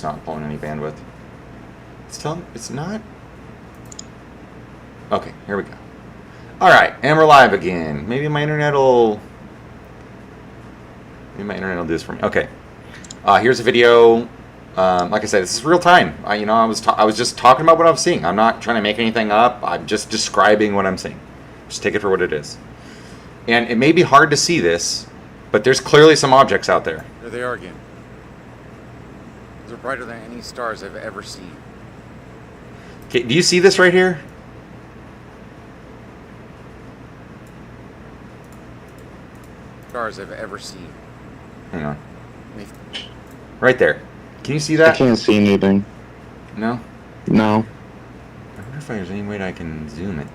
it's not pulling any bandwidth. It's telling, it's not. Okay, here we go. All right, and we're live again. Maybe my internet will do this for me. Okay, here's a video. Like I said, this is real time. I was just talking about what I was seeing. I'm not trying to make anything up. I'm just describing what I'm seeing. Just take it for what it is. And it may be hard to see this, but there's clearly some objects out there. There they are again. They're brighter than any stars I've ever seen. Okay, do you see this right here? Stars I've ever seen. Hang on. Right there. Can you see that? I can't see anything. No? No. I wonder if there's any way that I can zoom it.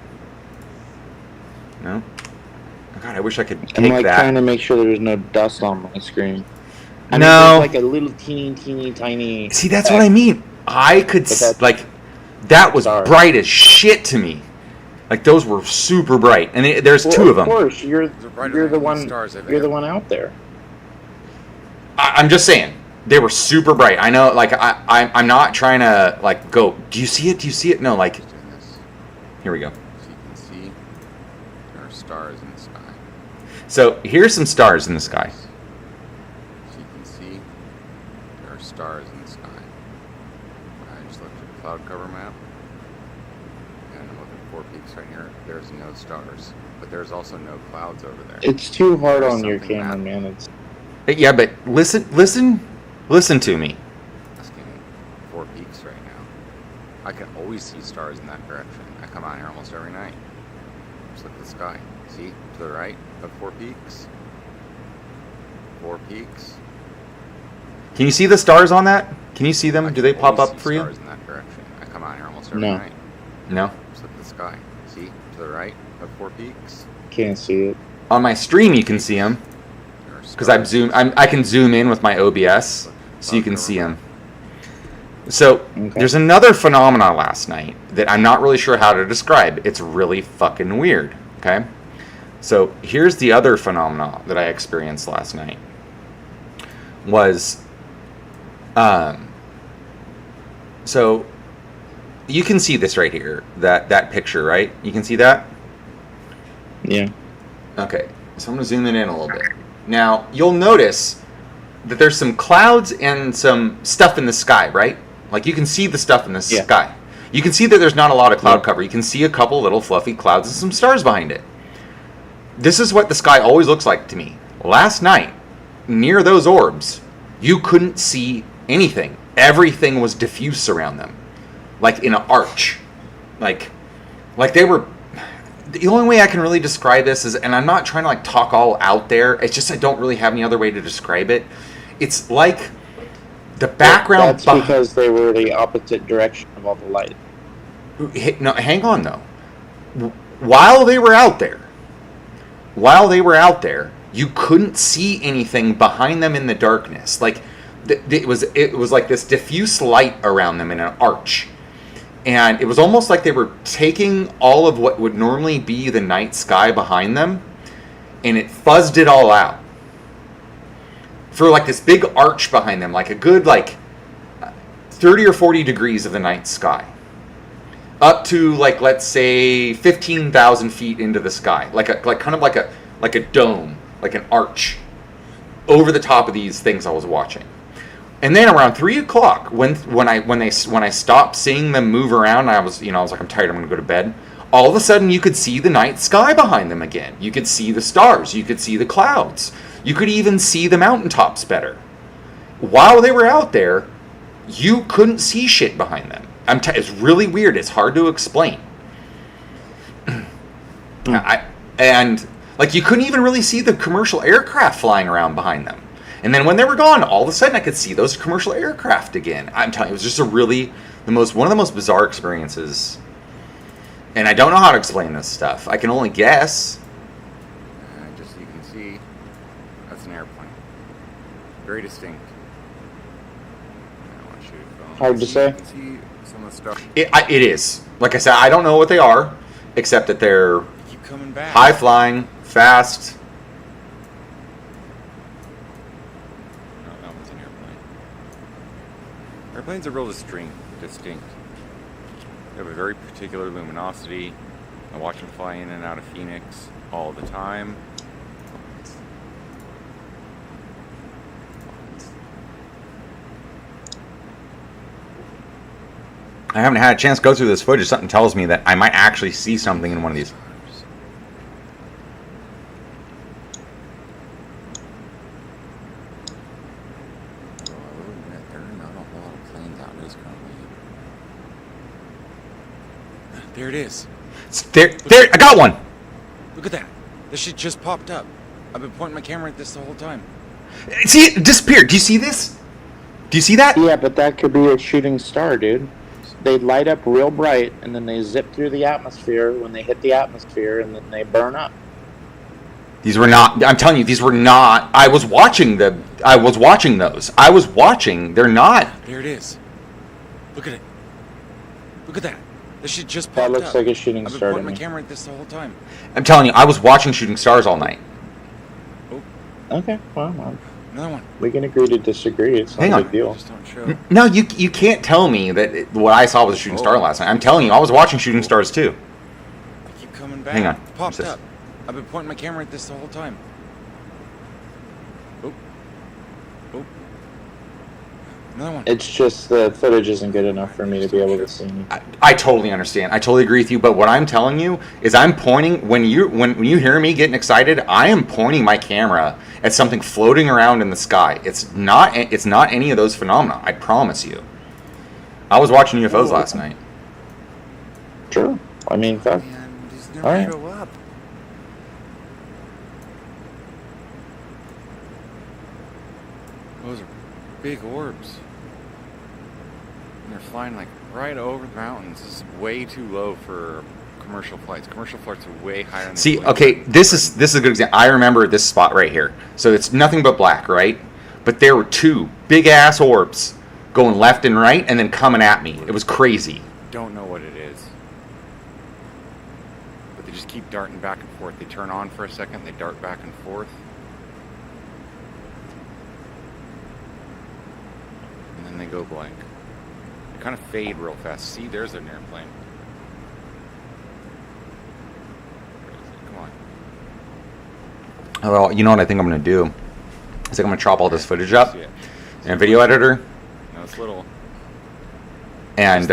No? Oh God, I wish I could take I'm that. trying to make sure there's no dust on my screen. No. There's like a little teeny tiny. See, that's what I mean. I could that was Sorry. bright as shit to me. Like those were super bright, and there's two of them. Of course, you're the one out there. I'm just saying they were super bright. I know, like I'm not trying to like go. Do you see it? Do you see it? No, like. Here we go. So you can see there are stars in the sky. So here's some stars in the sky. So you can see there are stars in the sky. I just looked at the cloud cover map, and I'm looking at 4 peaks right here. There's no stars, but there's also no clouds over there. It's too hard There's on your something camera, happening. man. It's Yeah, but listen to me. Asking 4 peaks right now. I can always see stars in that direction. I come out here almost every night. Just look at the sky. See, to the right of 4 peaks. 4 peaks. Can you see the stars on that? Can you see them? I Do they can pop always up see for you? stars in that direction. I come out here almost every No. night. No. Just look at the sky. See, to the right of 4 peaks. can't see it. On my stream, you can see them There are because I can zoom in with my OBS, so you can see them. So there's another phenomenon last night that I'm not really sure how to describe. It's really fucking weird. Okay. So here's the other phenomenon that I experienced last night. Was, so you can see this right here, that picture, right? You can see that? Yeah. Okay, so I'm going to zoom it in a little bit. Now, you'll notice that there's some clouds and some stuff in the sky, right? Like, you can see the stuff in the sky. You can see that there's not a lot of cloud cover. You can see a couple little fluffy clouds and some stars behind it. This is what the sky always looks like to me. Last night, near those orbs, you couldn't see anything. Everything was diffuse around them. Like in an arch. Like they were... The only way I can really describe this is, and I'm not trying to like talk all out there, it's just I don't really have any other way to describe it. It's like the background... That's because they were the opposite direction of all the light. No, hang on though. While they were out there, you couldn't see anything behind them in the darkness. Like it was like this diffuse light around them in an arch. And it was almost like they were taking all of what would normally be the night sky behind them, and it fuzzed it all out. For like this big arch behind them, like a good 30 or 40 degrees of the night sky. Up to like, let's say 15,000 feet into the sky. Like a dome, like an arch over the top of these things I was watching. And then around 3 o'clock, when I stopped seeing them move around, I was like, I'm tired, I'm gonna go to bed. All of a sudden, you could see the night sky behind them again. You could see the stars. You could see the clouds. You could even see the mountaintops better. While they were out there, you couldn't see shit behind them. It's really weird. It's hard to explain. And you couldn't even really see the commercial aircraft flying around behind them. And then when they were gone, all of a sudden I could see those commercial aircraft again. I'm telling you, it was just one of the most bizarre experiences. And I don't know how to explain this stuff. I can only guess. Just so you can see, that's an airplane. Very distinct. I don't want to shoot a phone. Hard to say. You can see some of the stuff. It is. Like I said, I don't know what they are, except that they're Keep coming back. high flying, fast. Airplanes are real distinct. They have a very particular luminosity. I watch them fly in and out of Phoenix all the time. I haven't had a chance to go through this footage. Something tells me that I might actually see something in one of these. There it is. There, I got one. Look at that. This shit just popped up. I've been pointing my camera at this the whole time. See, it disappeared. Do you see this? Do you see that? Yeah, but that could be a shooting star, dude. They light up real bright, and then they zip through the atmosphere when they hit the atmosphere, and then they burn up. These were not. I'm telling you, these were not. I was watching those. I was watching. They're not. There it is. Look at it. Look at that. This shit just popped That up. looks like a shooting I've been star to pointing my me. camera at this the whole time. I'm telling you, I was watching shooting stars all night. Okay, well, Another one. we can agree to disagree. It's not Hang a on. big deal. Just don't show. No, you can't tell me that what I saw was a shooting star last night. I'm telling you, I was watching shooting stars too. They keep coming back. Hang on. It popped What's this? up. I've been pointing my camera at this the whole time. Oh. Oh. Another one. It's just the footage isn't good enough for me to be able to see anything. I totally understand. I totally agree with you. But what I'm telling you is, I'm pointing when you hear me getting excited. I am pointing my camera at something floating around in the sky. It's not any of those phenomena. I promise you. I was watching UFOs last night. Sure. I mean, fuck. Man, these All never right. show up. Those are big orbs. And they're flying like right over the mountains. This is way too low for commercial flights. Commercial flights are way higher than See, okay, this is a good example. I remember this spot right here. So it's nothing but black, right? But there were two big ass orbs going left and right, and then coming at me. It was crazy. Don't know what it is. But they just keep darting back and forth. They turn on for a second, they dart back and forth. And then they go blank. They kind of fade real fast. See, there's an airplane. Come on. Well, you know what I think I'm going to do? I think I'm going to chop all this footage up See it. in a video editor, No, it's little. and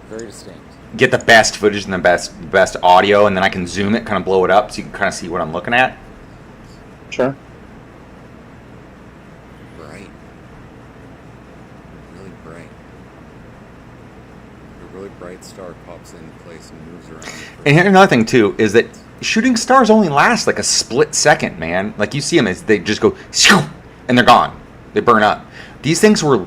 Very distinct. get the best footage and the best audio, and then I can zoom it, kind of blow it up, so you can kind of see what I'm looking at. Sure. Bright. Really bright. A really bright star pops into place and moves around. And here's another thing too, is that shooting stars only last like a split second, man. Like, you see them, they just go, shoo, and they're gone. They burn up. These things were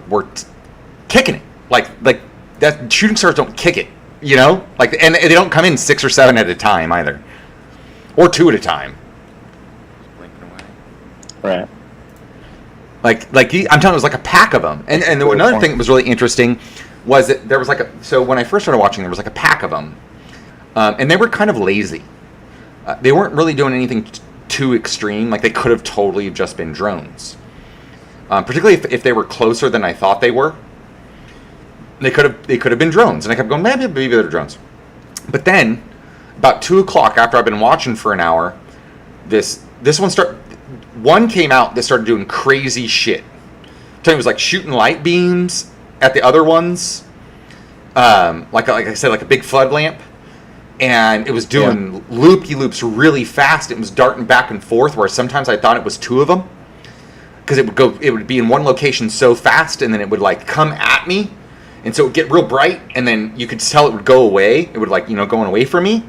kicking it. Like that. Shooting stars don't kick it, you know. Like, and they don't come in 6 or 7 at a time either, or 2 at a time. Just blinking away. Right. Like I'm telling you, it was like a pack of them. And another thing that was really interesting was that there was so when I first started watching, there was like a pack of them, and they were kind of lazy. They weren't really doing anything too extreme. Like, they could have totally just been drones. Particularly if they were closer than I thought they were. They could have been drones, and I kept going, maybe they're drones. But then, about 2 o'clock, after I've been watching for an hour, this one came out that started doing crazy shit. I'm telling you, it was like shooting light beams at the other ones, like I said, like a big flood lamp, and it was doing loop-de-loops really fast. It was darting back and forth, where sometimes I thought it was 2 of them, because it would be in one location so fast, and then it would like come at me, and so it would get real bright, and then you could tell it would go away. It would, like, going away from me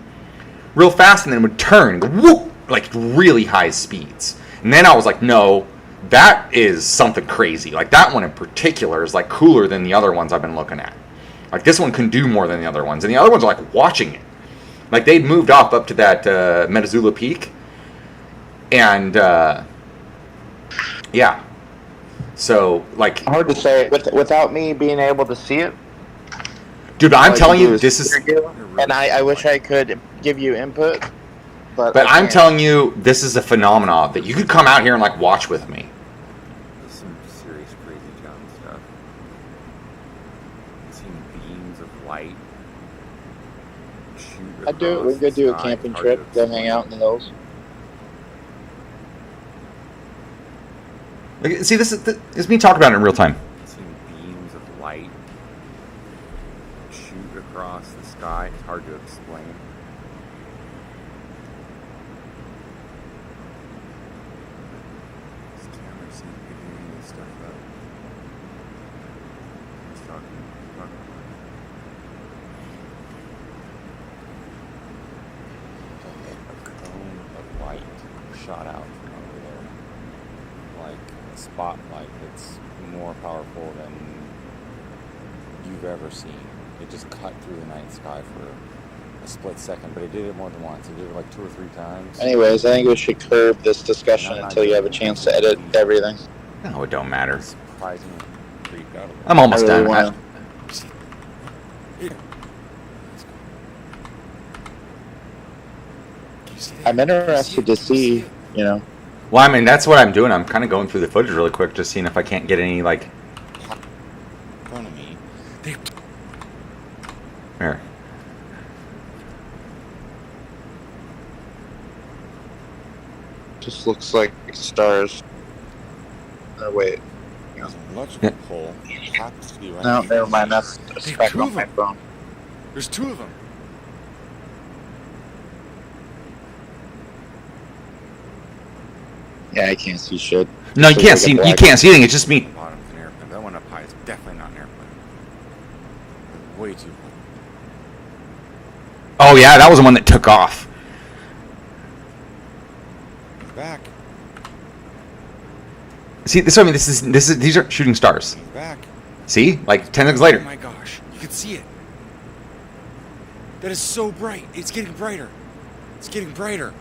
real fast, and then it would turn and go whoop, like really high speeds. And then I was like, no, that is something crazy. Like, that one in particular is like cooler than the other ones I've been looking at. Like, this one can do more than the other ones, and the other ones are like watching it. Like, they'd moved up to that Metazula Peak, and yeah. So, like, Hard to say without me being able to see it. dude, I'm all telling can do you, is this is. hear you, and I wish I could give you input, but But I I'm can't. telling you, this is a phenomenon that you could come out here and like watch with me. This is some serious crazy junk. seen beams of light shoot I'd do it. We across could the do a sky. camping It's hard trip, to go explain. hang out in the hills. Like, see, this is me talking about it in real time. I've seen beams of light shoot across the sky. It's hard to explain. This camera seems to be doing this stuff up. It's talking. A cone of light shot out from over there. Like a spotlight that's more powerful than you've ever seen. It just cut through the night sky for a split second, but it did it more than once. It did it like 2 or 3 times. Anyways, I think we should curb this discussion until you have a chance to edit everything. No, it don't matter. Surprisingly creeped out of it. I'm almost I really done. wanna- Here. Let's go. Can you see that? I'm Can you interested it? to Can you see, it? you know. Well, I mean, that's what I'm doing. I'm kind of going through the footage really quick, just seeing if I can't get any, like, In front of me. They here. Just looks like stars. Oh, wait. There's an electrical pole. Happens to be right No, here. never mind. That's a There's speck 2 on of my them. phone. There's 2 of them. Yeah, I can't see shit. No, you So can't like a see. You black- can't see anything. It's just me. Bottom's an airplane. That one up high is definitely not an airplane. Way too high. Oh yeah, that was the one that took off. He's back. See, this. I mean, this is. These are shooting stars. He's back. See, like 10 seconds Oh later. my gosh. You can see it. That is so bright. It's getting brighter. It's getting brighter.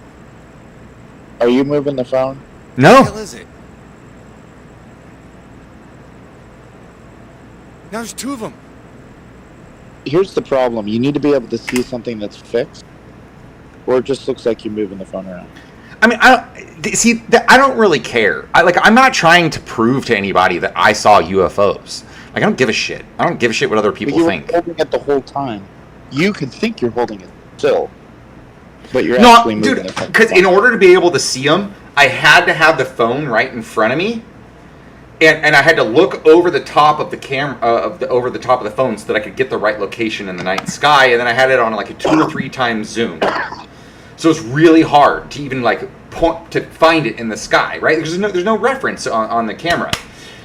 Are you moving the phone? What the hell No. is it? Now there's 2 of them. Here's the problem. You need to be able to see something that's fixed, or it just looks like you're moving the phone around. I mean, I don't really care. I'm not trying to prove to anybody that I saw UFOs. Like, I don't give a shit. I don't give a shit what other But people you were think. holding it the whole time. You could think you're holding it still, but you're No, actually moving dude, the phone. because in order to be able to see them, I had to have the phone right in front of me, and I had to look over the top of the camera, over the top of the phone, so that I could get the right location in the night sky. And then I had it on like a 2 or 3 times zoom, so it's really hard to even like point to find it in the sky, right? There's no reference on the camera,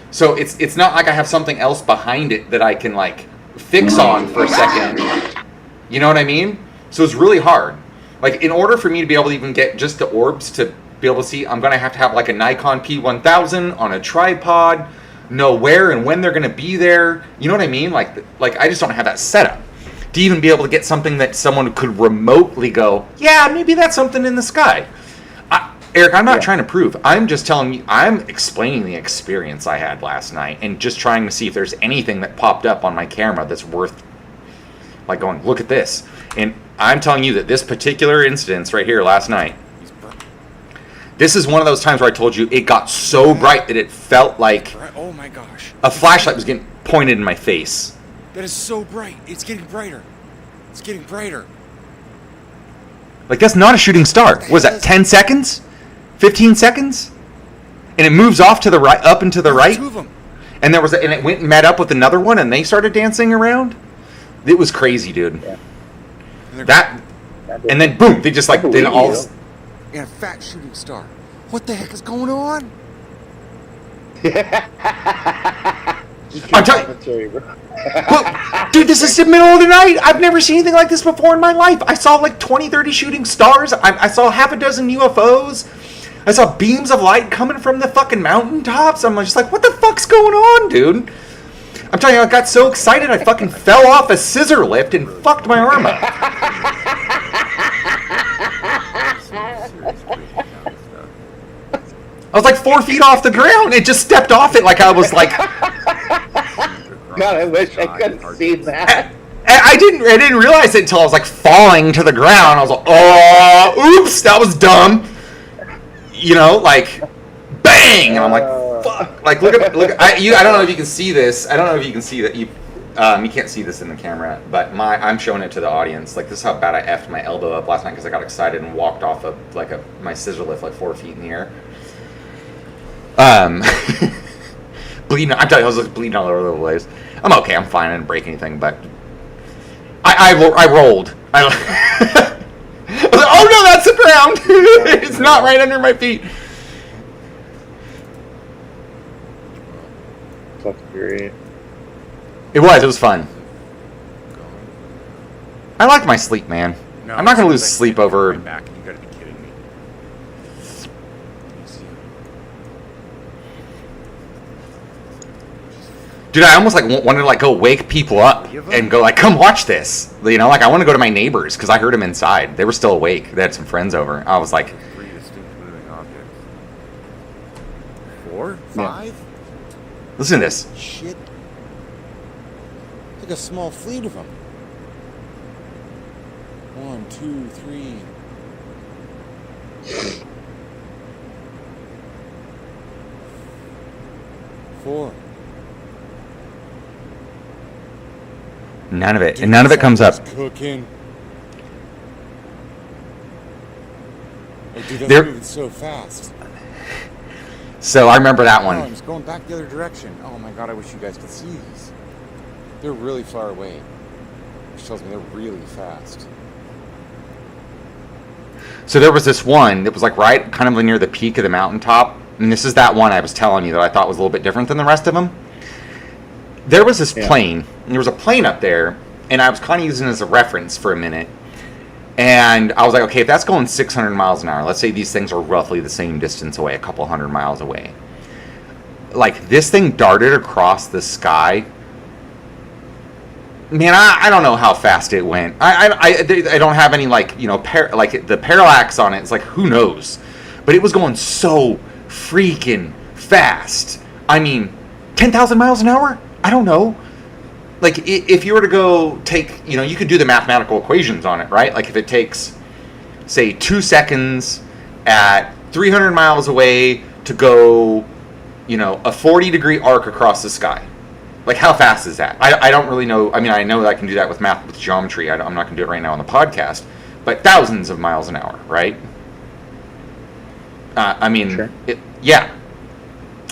so it's not like I have something else behind it that I can like fix on for a second. You know what I mean? So it's really hard. Like, in order for me to be able to even get just the orbs to be able to see, I'm going to have like a Nikon P1000 on a tripod, know where and when they're going to be there. You know what I mean? Like I just don't have that setup to even be able to get something that someone could remotely go, yeah, maybe that's something in the sky. Eric, I'm not trying to prove. I'm just telling you, I'm explaining the experience I had last night and just trying to see if there's anything that popped up on my camera that's worth, like, going, look at this. And I'm telling you that this particular instance right here last night, He's bright. this is one of those times where I told you it got so bright that it felt like Oh my gosh. a flashlight was getting pointed in my face. That is so bright. It's getting brighter. It's getting brighter. Like, that's not a shooting star. What was that, 10 seconds? 15 seconds? And it moves off to the right, up and to the There's right. 2 of them. And and it went and met up with another one, and they started dancing around. It was crazy, dude. Yeah. That, and then boom, they just like then all. And a fat shooting star. What the heck is going on? I'm telling Commentary, bro. well, dude, this is the middle of the night. I've never seen anything like this before in my life. I saw like 20, 30 shooting stars. I saw half a dozen UFOs. I saw beams of light coming from the fucking mountaintops. I'm just like, what the fuck's going on, dude? I'm telling you, I got so excited I fucking fell off a scissor lift and fucked my arm up. I was like 4 feet off the ground. It just stepped off it like I was like. God, I wish I could have seen that. I didn't realize it until I was like falling to the ground. I was like, oh, oops, that was dumb. You know, like, bang, and I'm like, fuck. Like, look. I don't know if you can see this. I don't know if you can see that. You can't see this in the camera, but I'm showing it to the audience. Like, this is how bad I effed my elbow up last night because I got excited and walked off of my scissor lift like 4 feet in the air. Bleeding. I'm telling you, I was like bleeding all over the place. I'm okay. I'm fine. I didn't break anything, but I rolled. I was like, oh no, that's the ground. It's not right under my feet. Fucking great. It was fun. I like my sleep, man. No, I'm not going to lose sleep over... Back. You gotta be kidding me. Dude, I almost wanted to go wake people up and go come watch this. You know, I want to go to my neighbors because I heard them inside. They were still awake. They had some friends over. I was like... 3 distinct moving objects. 4? 5? Listen to this. Shit. Like a small fleet of them. 1, 2, 3. Four. None of it. And none of it comes up. Cooking. Oh, dude, They're- that's moving so fast. So I remember that Oh, one. I'm just going back the other direction. Oh my god, I wish you guys could see these. They're really far away. Which tells me they're really fast. So there was this one that was right kind of near the peak of the mountaintop. And this is that one I was telling you that I thought was a little bit different than the rest of them. There was this plane, and there was a plane up there, and I was kind of using it as a reference for a minute. And I was like, okay, if that's going 600 miles an hour, let's say these things are roughly the same distance away, a couple hundred miles away. This thing darted across the sky. Man, I don't know how fast it went. I don't have any the parallax on it. It's who knows? But it was going so freaking fast. I mean, 10,000 miles an hour? I don't know. If you were to go take, you could do the mathematical equations on it, right? If it takes, say, 2 seconds at 300 miles away to go, a 40-degree arc across the sky. How fast is that? I don't really know. I mean, I know that I can do that with math, with geometry. I'm not going to do it right now on the podcast. But thousands of miles an hour, right? Sure. Yeah.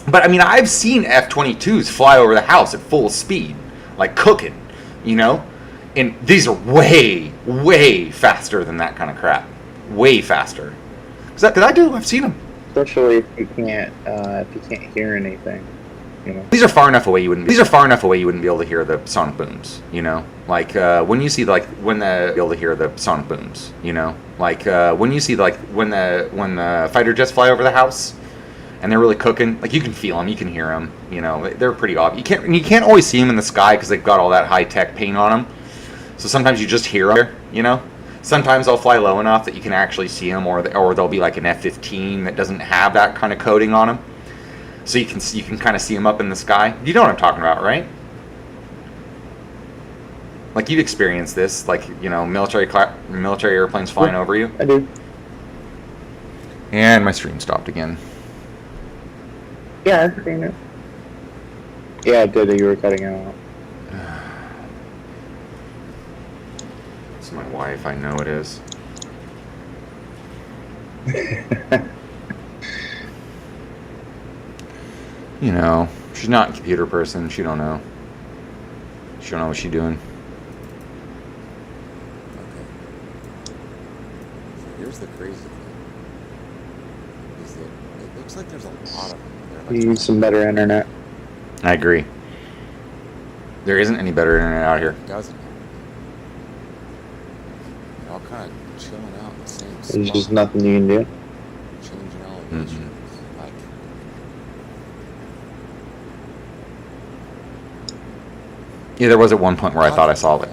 But, I've seen F-22s fly over the house at full speed, cooking, And these are way, way faster than that kind of crap. Way faster. I've seen them. Especially if you can't hear anything. These are far enough away you wouldn't be able to hear the sonic booms, when you see when the be able to hear the sonic booms, when you see when the fighter jets fly over the house and they're really cooking, you can feel them, you can hear them, they're pretty obvious. You can't always see them in the sky because they've got all that high tech paint on them. So sometimes you just hear them, Sometimes they'll fly low enough that you can actually see them, or they'll be an F-15 that doesn't have that kind of coating on them. So you can kind of see them up in the sky. You know what I'm talking about, right? You've experienced this, military airplanes flying over you. I do. And my stream stopped again. Yeah, I've seen it. Yeah, it did. You were cutting out. It's my wife. I know it is. She's not a computer person. She don't know. She don't know what she's doing. Okay. So here's the crazy thing. Is that it looks like there's a lot of them. You need some better internet. I agree. There isn't any better internet out here. It doesn't. They're all kind of chilling out in the same spot. There's just nothing you can do. Changing elevations. Mm-hmm. Yeah, there was at one point where I thought I saw it.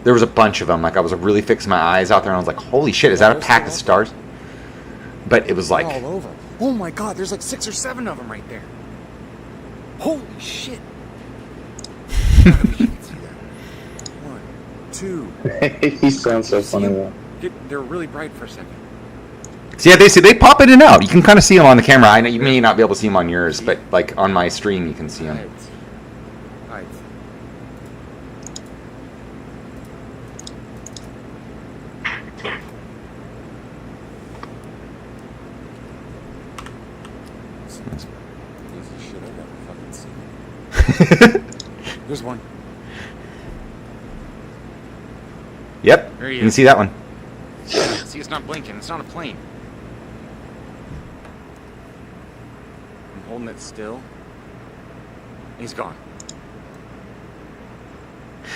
There was a bunch of them. I was really fixing my eyes out there, and I was like, "Holy shit, is that a pack of stars?" But it was They're all over. Oh my god, there's 6 or 7 of them right there. Holy shit. I wish you could see that. 1, 2. He sounds so funny though. They're really bright for a second. So yeah, they pop in and out. You can kind of see them on the camera. I know you may not be able to see them on yours, but on my stream, you can see them. Right. There's one. Yep. There he You can is. see that one. See, it's not blinking. It's not a plane. I'm holding it still. He's gone.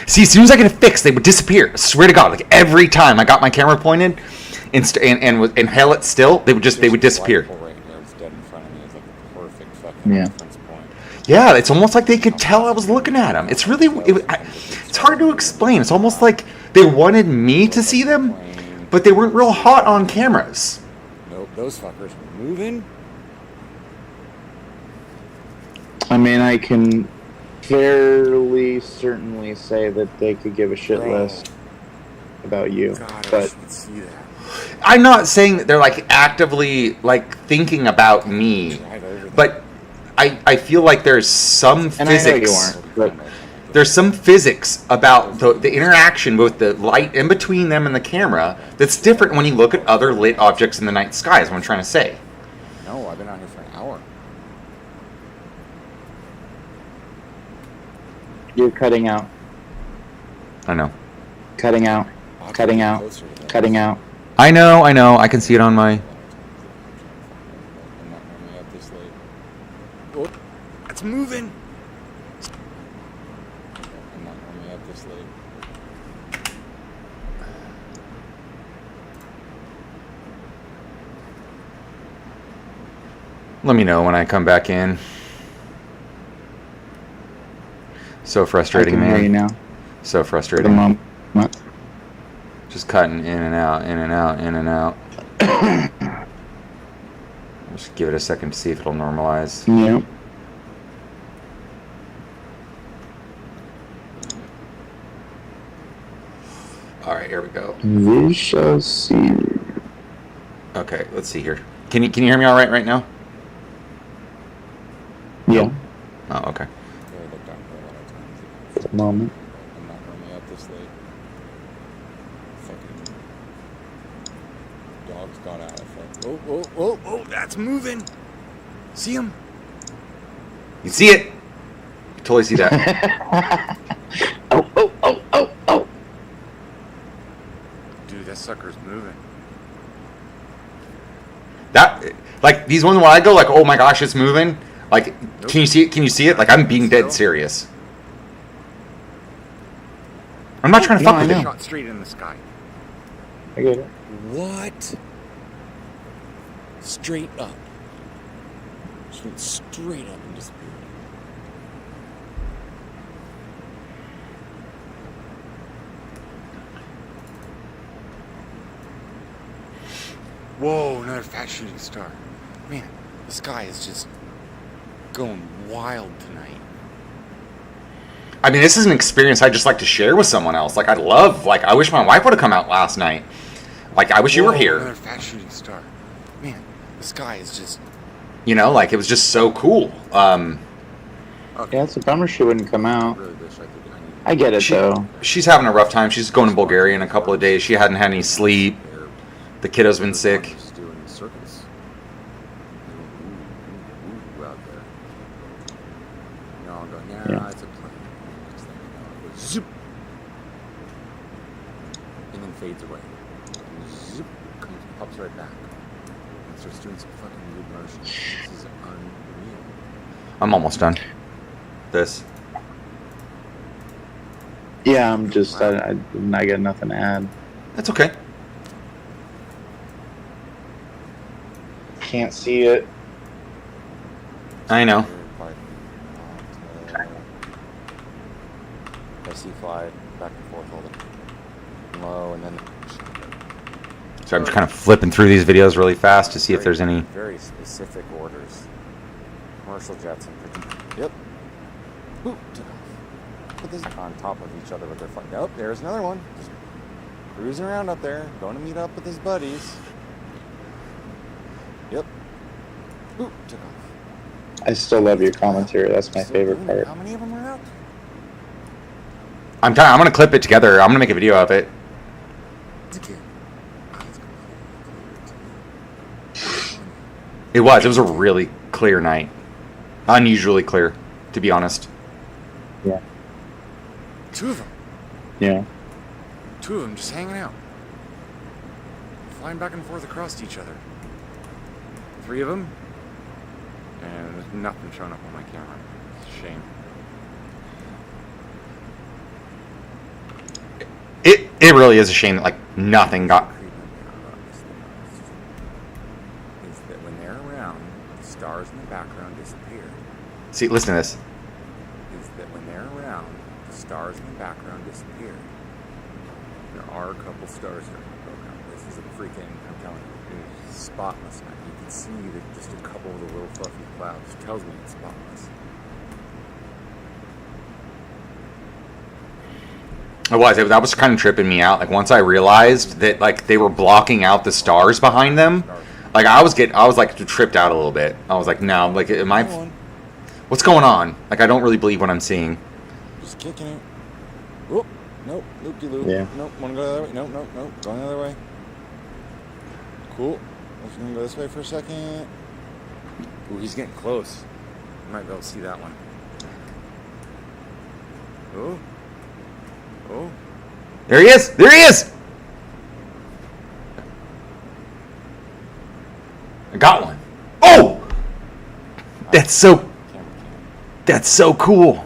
See, as soon as I get it fixed, they would disappear. I swear to God, like every time I got my camera pointed and held it still, they would disappear. Right here, it's dead in front of me. It's like a perfect fucking reference point. Yeah, it's almost like they could tell I was looking at them. It's really, it's hard to explain. It's almost like they wanted me to see them, but they weren't real hot on cameras. Nope, those fuckers are moving. I mean, I can fairly certainly say that they could give a shit less about you, God, I but wish we'd see that. I'm not saying that they're like actively like thinking about me, Drive over there. but I feel like there's some and I know you physics. aren't. But There's some physics about the interaction with the light in between them and the camera that's different when you look at other lit objects in the night sky, is what I'm trying to say. No, I've been out here for an hour. you're cutting out, I know. cutting out, I'll cutting get out, closer to that. cutting out. I know. I can see it on my... I'm not running up this late. Oh, it's moving. I'm not running up this late. Let me know when I come back in. So frustrating, I can hear you man. now. So For the frustrating. moment. Just cutting in and out, in and out, in and out. Just give it a second to see if it'll normalize. Yep. All right, here we go. We shall see. Okay, let's see here. Can you hear me all right now? Yeah. Oh, okay. Yeah, I looked out for a lot of times. For the moment. I'm not running up this late. Fucking dog's got out. Oh, that's moving. See him? You see it? You totally see that. Oh. Dude, that sucker's moving. That, like, these ones where I go like, oh my gosh, it's moving. Like, Nope. can you see it? Can you see it? Like, I'm being dead serious. I'm not trying to No, fuck I with know. it. Shot straight in the sky. I get it. What? Straight up. Just went straight up and disappeared. Whoa, another fat shooting star. Man, the sky is just going wild tonight. I mean, this is an experience I'd just like to share with someone else. Like, I wish my wife would have come out last night. Like, I wish you were Whoa, here. Another fat shooting star. Man, the sky is just... You know, like, it was just so cool. Yeah, it's a bummer she wouldn't come I out. really wish I could... I get it, though. She's having a rough time. She's going to Bulgaria in a couple of days. She hadn't had any sleep. The kiddo's been sick. Just doing circus. Ooh, out there. You know, I'm going, Yeah. it's a plane. Next thing you know, it goes zoop. And then fades away. And zoop, pops right back. And starts doing some fucking weird motions. This is unreal. I'm almost done. This. Yeah, I'm just, I got nothing to add. That's okay. Can't see it. I know. I see fly back and forth, hold it low, and then... So I'm just kind of flipping through these videos really fast to see if there's any. Very specific orders. Commercial jets in particular. Yep. Ooh, took off. Put this on top of each other with their flight. Nope, there's another one. Just cruising around up there, going to meet up with his buddies. Yep. Ooh, took off. I still love your commentary. That's my Still favorite doing it. part. How many of them are out? I'm gonna clip it together. I'm gonna make a video of it. It's a kid. It was a really clear night. Unusually clear, to be honest. Yeah. 2 of them. Yeah. 2 of them just hanging out. Flying back and forth across each other. 3 of them. And there's nothing showing up on my camera. It's a shame. It really is a shame that like nothing got. Is that when they're around, the stars in the background disappear. See, listen to this. Is that when they're around, the stars in the background disappear. There are a couple stars here in the program. This is a freaking, I'm telling you, it's spotless now. You can see that just a couple of the little fluffy clouds tells me it's spotless. That was kind of tripping me out. Like once I realized that like they were blocking out the stars behind them, like I was like tripped out a little bit. I was like, no, like am I? What's going on? Like I don't really believe what I'm seeing. Just kicking it. Oh, nope, loop-de-loop. Yeah. Nope, wanna go the other way? Nope, going the other way. Cool. Let's go this way for a second. Ooh, he's getting close. You might be able to see that one. Oh. Oh. There he is! There he is! I got one. Oh! That's so cool.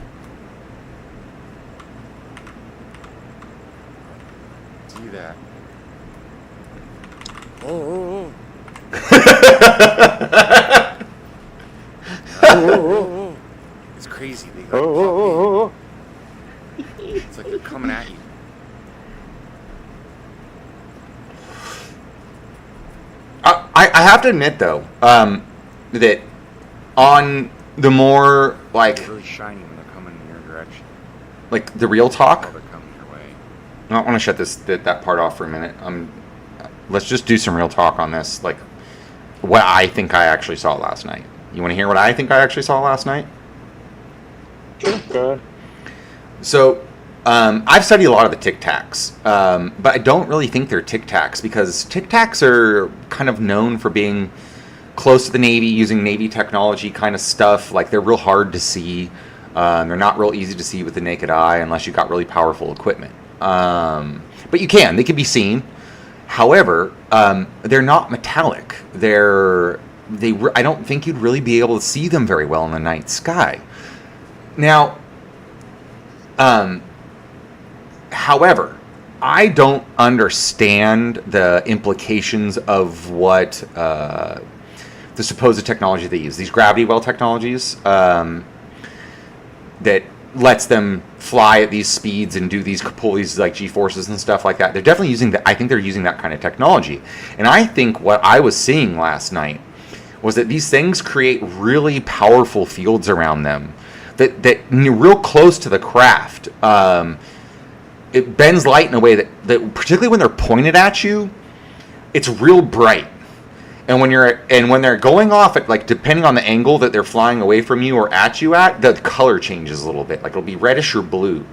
See that? Oh. Oh. It's crazy. They got Oh. It's like they're coming at you. I have to admit though, that on the more like They're really shiny when they're coming in your direction. like the real talk. Oh, they're coming your way. I want to shut that part off for a minute. Let's just do some real talk on this. Like what I think I actually saw last night. You want to hear what I think I actually saw last night? Sure. Go ahead. So, I've studied a lot of the Tic Tacs, but I don't really think they're Tic Tacs because Tic Tacs are kind of known for being close to the Navy, using Navy technology kind of stuff. Like they're real hard to see. They're not real easy to see with the naked eye unless you've got really powerful equipment. But they can be seen. However, they're not metallic. I don't think you'd really be able to see them very well in the night sky. Now, however, I don't understand the implications of what the supposed technology they use. These gravity well technologies that lets them fly at these speeds and pull these like G-forces and stuff like that. They're definitely using that. I think they're using that kind of technology. And I think what I was seeing last night was that these things create really powerful fields around them that real close to the craft. It bends light in a way that particularly when they're pointed at you, it's real bright. And when they're going off at like depending on the angle that they're flying away from you or at you at, the color changes a little bit. Like it'll be reddish or blue.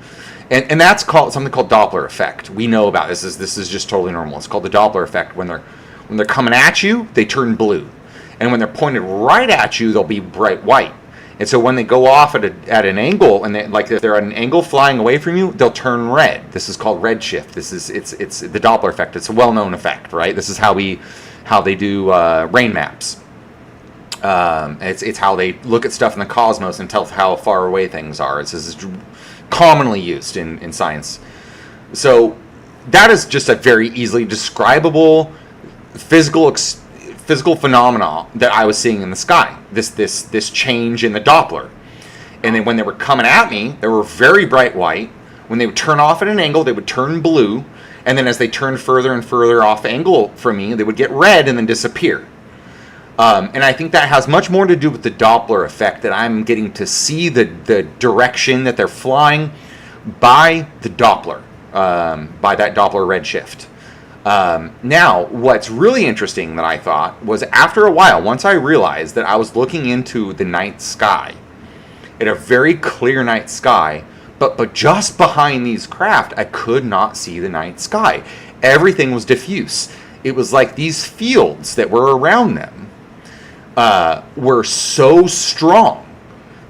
And that's something called Doppler effect. We know about this. This is just totally normal. It's called the Doppler effect. When they're coming at you, they turn blue. And when they're pointed right at you, they'll be bright white. And so when they go off at an angle, and if they're at an angle flying away from you, they'll turn red. This is called redshift. It's the Doppler effect. It's a well-known effect, right? This is how they do rain maps. It's how they look at stuff in the cosmos and tell how far away things are. This is commonly used in science. So that is just a very easily describable physical phenomena that I was seeing in the sky. This change in the Doppler. And then when they were coming at me, they were very bright white. When they would turn off at an angle, they would turn blue. And then as they turned further and further off angle from me, they would get red and then disappear. And I think that has much more to do with the Doppler effect, that I'm getting to see the direction that they're flying by the Doppler, by that Doppler redshift. Now, what's really interesting that I thought was after a while, once I realized that I was looking into the night sky, in a very clear night sky, but just behind these craft, I could not see the night sky. Everything was diffuse. It was like these fields that were around them were so strong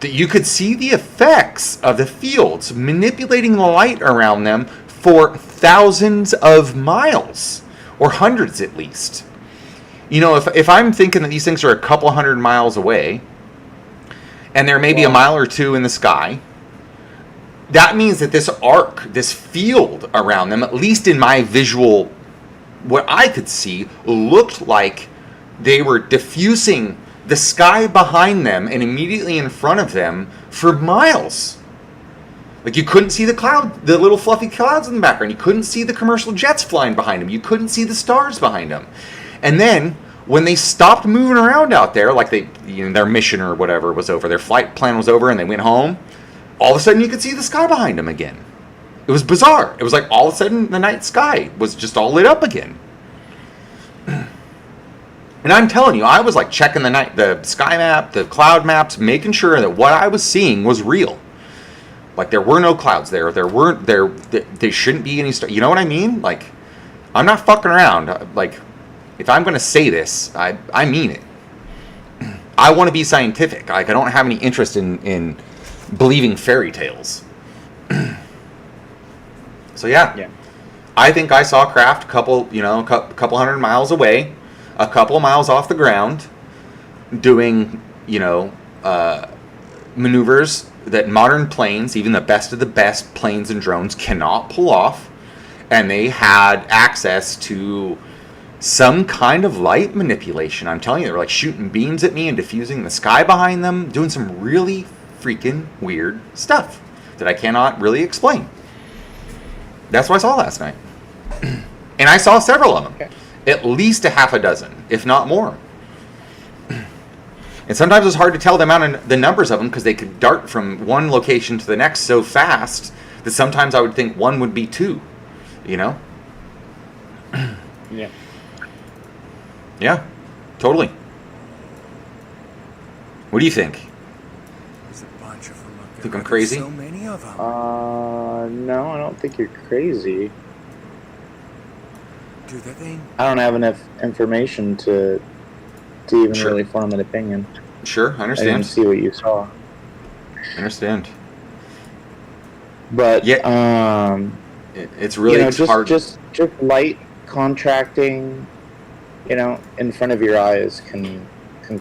that you could see the effects of the fields manipulating the light around them for thousands of miles, or hundreds at least. You know, if I'm thinking that these things are a couple hundred miles away, and there may be a mile or two in the sky, that means that this arc, this field around them, at least in my visual, what I could see, looked like they were diffusing the sky behind them and immediately in front of them for miles. Like, you couldn't see the cloud, the little fluffy clouds in the background. You couldn't see the commercial jets flying behind them. You couldn't see the stars behind them. And then when they stopped moving around out there, like their mission or whatever was over, their flight plan was over, and they went home, all of a sudden you could see the sky behind them again. It was bizarre. It was like all of a sudden the night sky was just all lit up again. And I'm telling you, I was like checking the sky map, the cloud maps, making sure that what I was seeing was real. Like, there were no clouds there. There shouldn't be any stars. You know what I mean? Like, I'm not fucking around. Like, if I'm going to say this, I mean it. I want to be scientific. Like, I don't have any interest in believing fairy tales. So yeah. I think I saw craft a couple hundred miles away, a couple of miles off the ground, doing, maneuvers that modern planes, even the best of the best planes and drones, cannot pull off. And they had access to some kind of light manipulation. I'm telling you, they were like shooting beams at me and diffusing the sky behind them, doing some really freaking weird stuff that I cannot really explain. That's what I saw last night. And I saw several of them. Okay. At least a half a dozen, if not more. And sometimes it's hard to tell the numbers of them, because they could dart from one location to the next so fast that sometimes I would think one would be two, Yeah. Yeah, totally. What do you think? There's a bunch of them up there. Think I'm crazy? So many of them. No, I don't think you're crazy. Dude, that thing. I don't have enough information to even really form an opinion. Sure, I understand. I didn't see what you saw. I understand. But yeah, it's really hard. Just light contracting, in front of your eyes can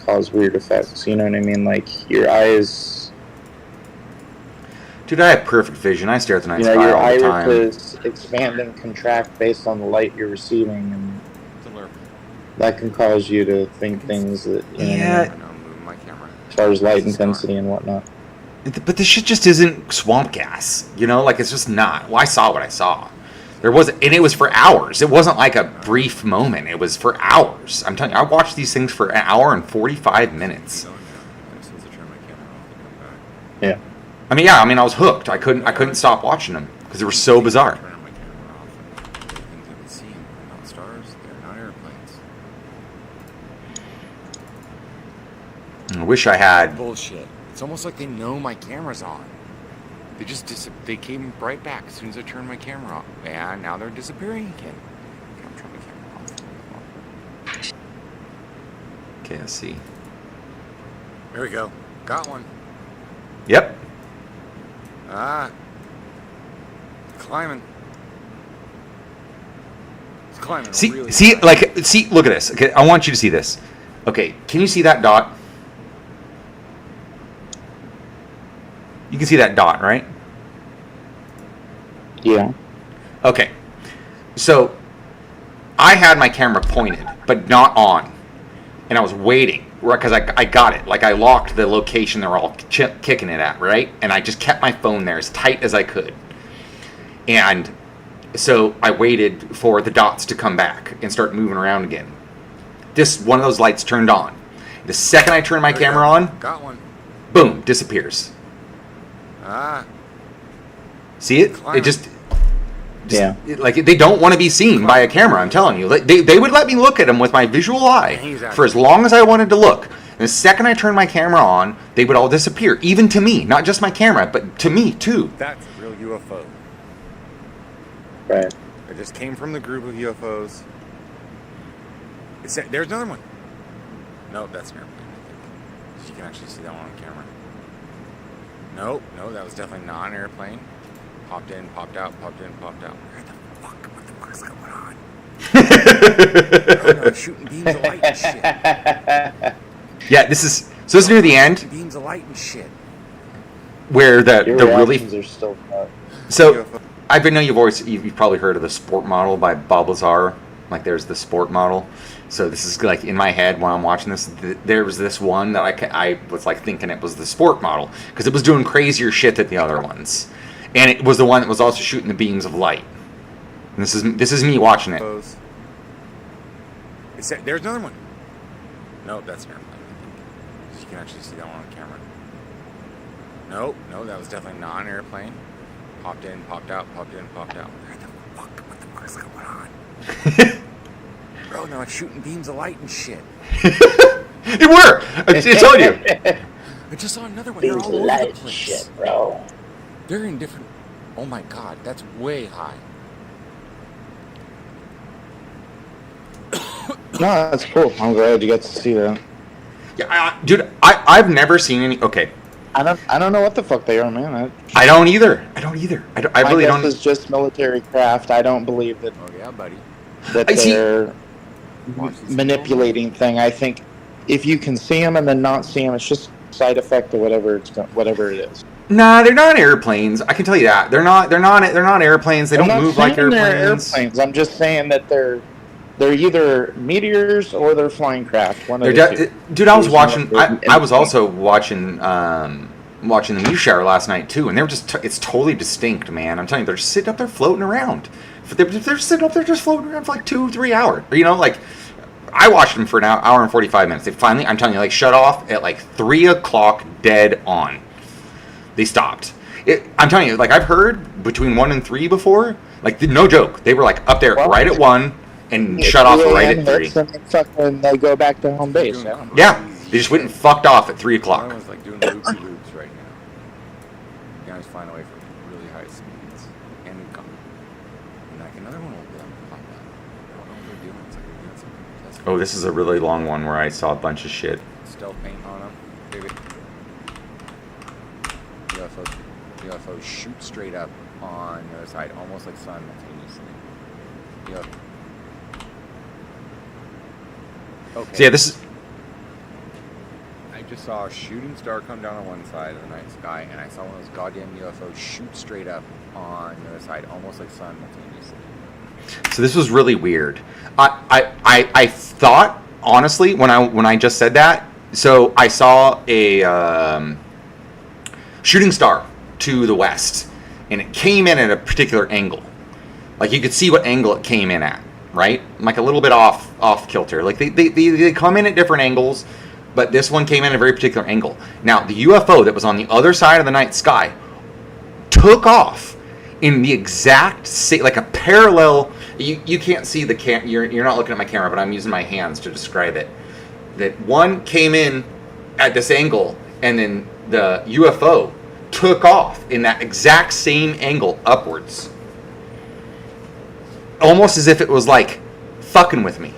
cause weird effects. You know what I mean? Like, your eyes. Dude, I have perfect vision. I stare at the night sky your all the time. irises expand and contract based on the light you're receiving, and that can cause you to think things that, I know, I'm moving my camera. As far as light intensity and whatnot. But this shit just isn't swamp gas, Like, it's just not. Well, I saw what I saw. There wasn't, and it was for hours. It wasn't like a brief moment. It was for hours. I'm telling you, I watched these things for an hour and 45 minutes. Yeah. I mean, I was hooked. I couldn't stop watching them because they were so bizarre. I wish I had. Bullshit. It's almost like they know my camera's on. They just they came right back as soon as I turned my camera off. And now they're disappearing again. Okay, I'm turning my camera off. Okay, let's see. There we go. Got one. Yep. Climbing. It's climbing. See, really see, high. like, see. Look at this. Okay, I want you to see this. Okay, can you see that dot? You can see that dot, right? Yeah. Okay. So, I had my camera pointed, but not on. And I was waiting, because I got it. Like, I locked the location they were all kicking it at, right? And I just kept my phone there as tight as I could. And so I waited for the dots to come back and start moving around again. One of those lights turned on. The second I turned my camera on, got one. Boom, disappears. See it? Climbing. It just Yeah. like, they don't want to be seen by a camera, I'm telling you. They would let me look at them with my visual eye for as long as I wanted to look. And the second I turned my camera on, they would all disappear. Even to me. Not just my camera, but to me, too. That's a real UFO. Right. It just came from the group of UFOs. There's another one. No, that's an airplane. You can actually see that one on camera. Nope, no, that was definitely not an airplane. Popped in, popped out, popped in, popped out. What the fuck's going on? Oh, no, shooting beams of light and shit. Yeah, this is near the end Beams of light and shit. where the Your really reactions are still cut. so. I know you've probably heard of the Sport Model by Bob Lazar. Like there's the Sport Model. So this is like in my head while I'm watching this. There was this one that I was like thinking it was the Sport Model because it was doing crazier shit than the other ones, and it was the one that was also shooting the beams of light. And this is me watching it. There's another one. No, that's an airplane. You can actually see that one on camera. No, that was definitely not an airplane. Popped in, popped out, popped in, popped out. What the fuck's going on? Bro, no, it's shooting beams of light and shit. It were. I told you. I just saw another one. They're all over the place. Shit, bro. They're in different. Oh my god, that's way high. No, that's cool. I'm glad you got to see that. Yeah, dude, I've never seen any. Okay, I don't know what the fuck they are, man. I don't either. I really guess don't. It's just military craft. I don't believe that Oh yeah, buddy. they're manipulating thing. I think if you can see them and then not see them, it's just a side effect of whatever it is. Nah, they're not airplanes. I can tell you that. They're not airplanes. They I'm don't not move like saying they're airplanes. I'm just saying that they're either meteors or they're flying craft. One of the two. Dude, I was watching. There's no- I was also watching the meteor shower last night too, and they were just. It's totally distinct, man. I'm telling you, they're just sitting up there floating around. They're sitting up there just floating around for like 2-3 hours. You know, like I watched them for an hour and 45 minutes. They finally, I'm telling you, like shut off at like 3 o'clock dead on. They stopped. I'm telling you, like I've heard between 1 and 3 before. Like no joke, they were like up there right at 1 and shut off right at 3. And they go back to home base. Yeah, they just went and fucked off at 3 o'clock. Everyone's like doing loopy loops right now. Guys flying away from really high speeds and like another one will pop up. I don't know what they're doing. It's like they're doing something. Oh, this is a really long one where I saw a bunch of shit. Stealth paint on them, baby. UFOs shoot straight up on the other side, almost like simultaneously. Okay. So yeah, this is. I just saw a shooting star come down on one side of the night sky, and I saw one of those goddamn UFOs shoot straight up on the other side, almost like simultaneously. So this was really weird. I thought honestly when I just said that. So I saw a shooting star to the west, and it came in at a particular angle. Like you could see what angle it came in at, right? Like a little bit off kilter. Like they come in at different angles, but this one came in at a very particular angle. Now the UFO that was on the other side of the night sky took off in the exact same, like a parallel. You can't see the you're not looking at my camera, but I'm using my hands to describe it. That one came in at this angle, and then the UFO took off in that exact same angle upwards. Almost as if it was like fucking with me.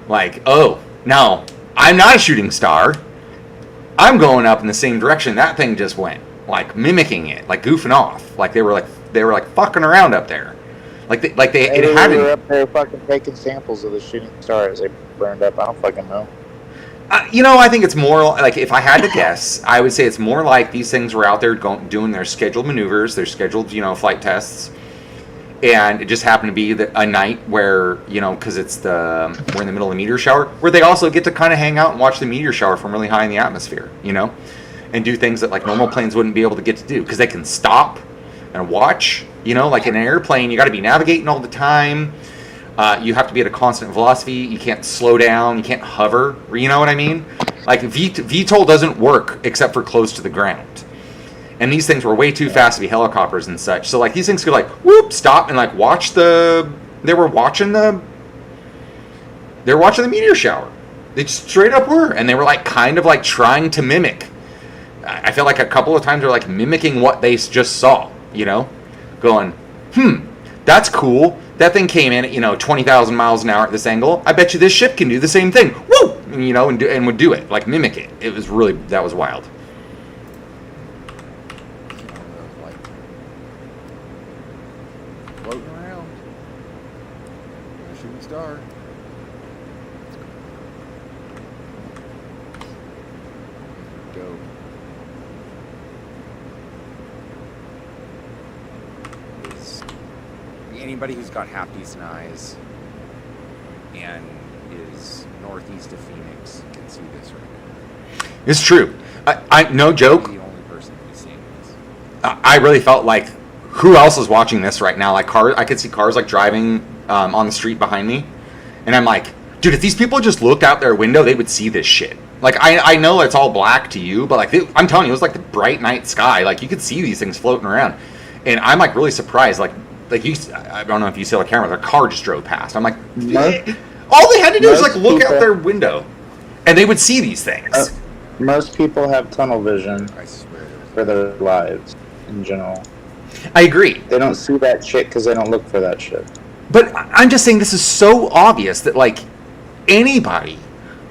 Like, oh, no, I'm not a shooting star. I'm going up in the same direction that thing just went. Like mimicking it, like goofing off. Like they were like fucking around up there. They were up there fucking taking samples of the shooting stars they burned up. I don't fucking know. I think it's more like, if I had to guess, I would say it's more like these things were out there doing their scheduled maneuvers, their scheduled, flight tests, and it just happened to be a night where, because we're in the middle of the meteor shower, where they also get to kind of hang out and watch the meteor shower from really high in the atmosphere, and do things that like normal planes wouldn't be able to get to do, because they can stop and watch, like in an airplane, you got to be navigating all the time. You have to be at a constant velocity. You can't slow down. You can't hover. You know what I mean? Like VTOL doesn't work except for close to the ground. And these things were way too fast to be helicopters and such. So like these things could like whoop stop and like watch They were watching the meteor shower. They straight up were, and they were like kind of like trying to mimic. I felt like a couple of times they're like mimicking what they just saw. Going, that's cool. That thing came in at 20,000 miles an hour at this angle. I bet you this ship can do the same thing. Woo! And would do it, like mimic it. That was wild. floating around. A shooting star. Go. Anybody who's got half decent eyes and is northeast of Phoenix can see this right now. It's true. I no joke. I'm the only person who's seeing this. I really felt like, who else is watching this right now? Like I could see cars like driving on the street behind me, and I'm like, dude, if these people just looked out their window, they would see this shit. Like I know it's all black to you, but like I'm telling you, it was like the bright night sky. Like you could see these things floating around, and I'm like really surprised. Like you, I don't know if you see on the camera, their car just drove past. I'm like, all they had to do was like look out their window, and they would see these things. Most people have tunnel vision I swear there was for their lives in general. I agree. They don't see that shit because they don't look for that shit. But I'm just saying, this is so obvious that like anybody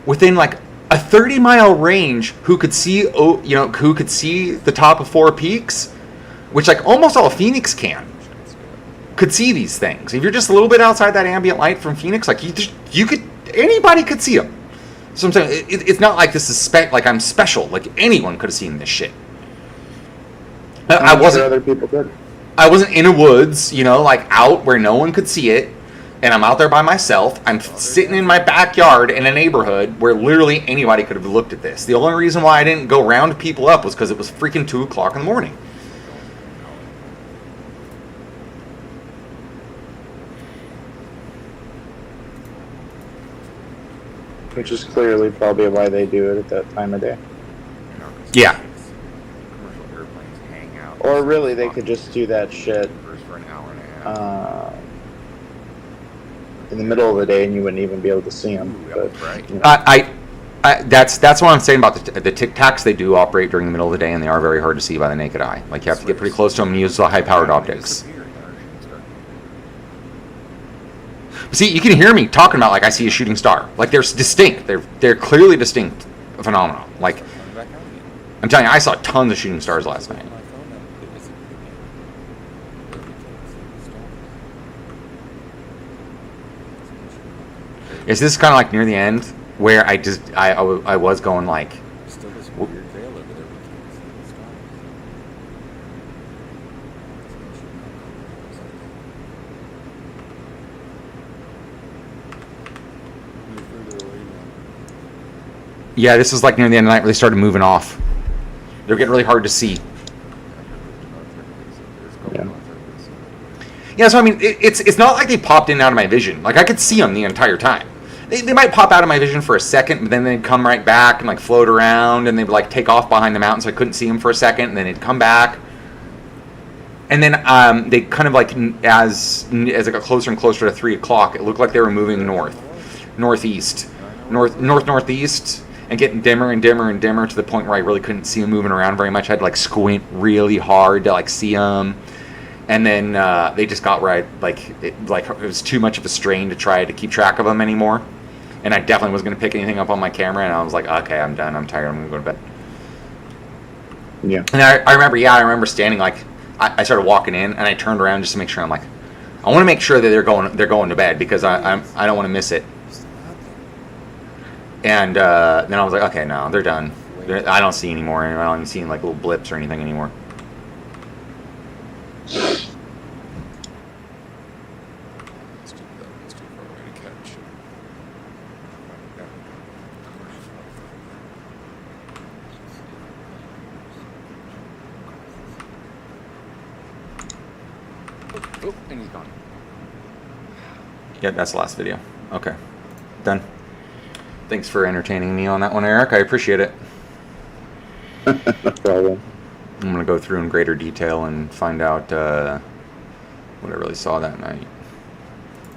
within like a 30-mile range who could see, who could see the top of Four Peaks, which like almost all of Phoenix can, could see these things. If you're just a little bit outside that ambient light from Phoenix, like anybody could see them. So I'm saying it's not like this is like I'm special. Like anyone could have seen this shit. I wasn't. Sure other people could. I wasn't in a woods, like out where no one could see it, and I'm out there by myself. I'm sitting in my backyard in a neighborhood where literally anybody could have looked at this. The only reason why I didn't go round people up was because it was freaking 2 o'clock in the morning. Which is clearly probably why they do it at that time of day. Yeah. commercial airplanes hang out. Or really, they could just do that shit For an hour and a half. in the middle of the day, and you wouldn't even be able to see them. Ooh, that was right. You know. That's what I'm saying about the Tic Tacs. They do operate during the middle of the day, and they are very hard to see by the naked eye. Like you have to get pretty close to them and use the high-powered optics. See, you can hear me talking about like I see a shooting star. Like they're distinct. They're clearly distinct phenomenon. Like I'm telling you, I saw tons of shooting stars last night. Is this kind of like near the end where I was going like, Still this weird veil over there. yeah, this is like near the end of the night where they started moving off. They're getting really hard to see. Yeah. Yeah, so I mean, it's not like they popped in and out of my vision. Like I could see them the entire time. They might pop out of my vision for a second, but then they'd come right back and like float around, and they'd like take off behind the mountain, so I couldn't see them for a second, and then they'd come back. And then they kind of like as it got closer and closer to 3 o'clock, it looked like they were moving northeast, northeast, and getting dimmer and dimmer and dimmer to the point where I really couldn't see them moving around very much. I had to like squint really hard to like see them. And then they just got right, it was too much of a strain to try to keep track of them anymore. And I definitely wasn't going to pick anything up on my camera, and I was like, okay, I'm done, I'm tired, I'm going to go to bed. Yeah. And I remember standing, like, I started walking in, and I turned around just to make sure, I'm like, I want to make sure that they're going to bed, because I don't want to miss it. And then I was like, okay, no, they're done. I don't see anymore, and I don't even see like little blips or anything anymore. Oh, and he's gone. Yeah, that's the last video. Okay, done. Thanks for entertaining me on that one, Eric. I appreciate it. No problem. I'm going to go through in greater detail and find out what I really saw that night.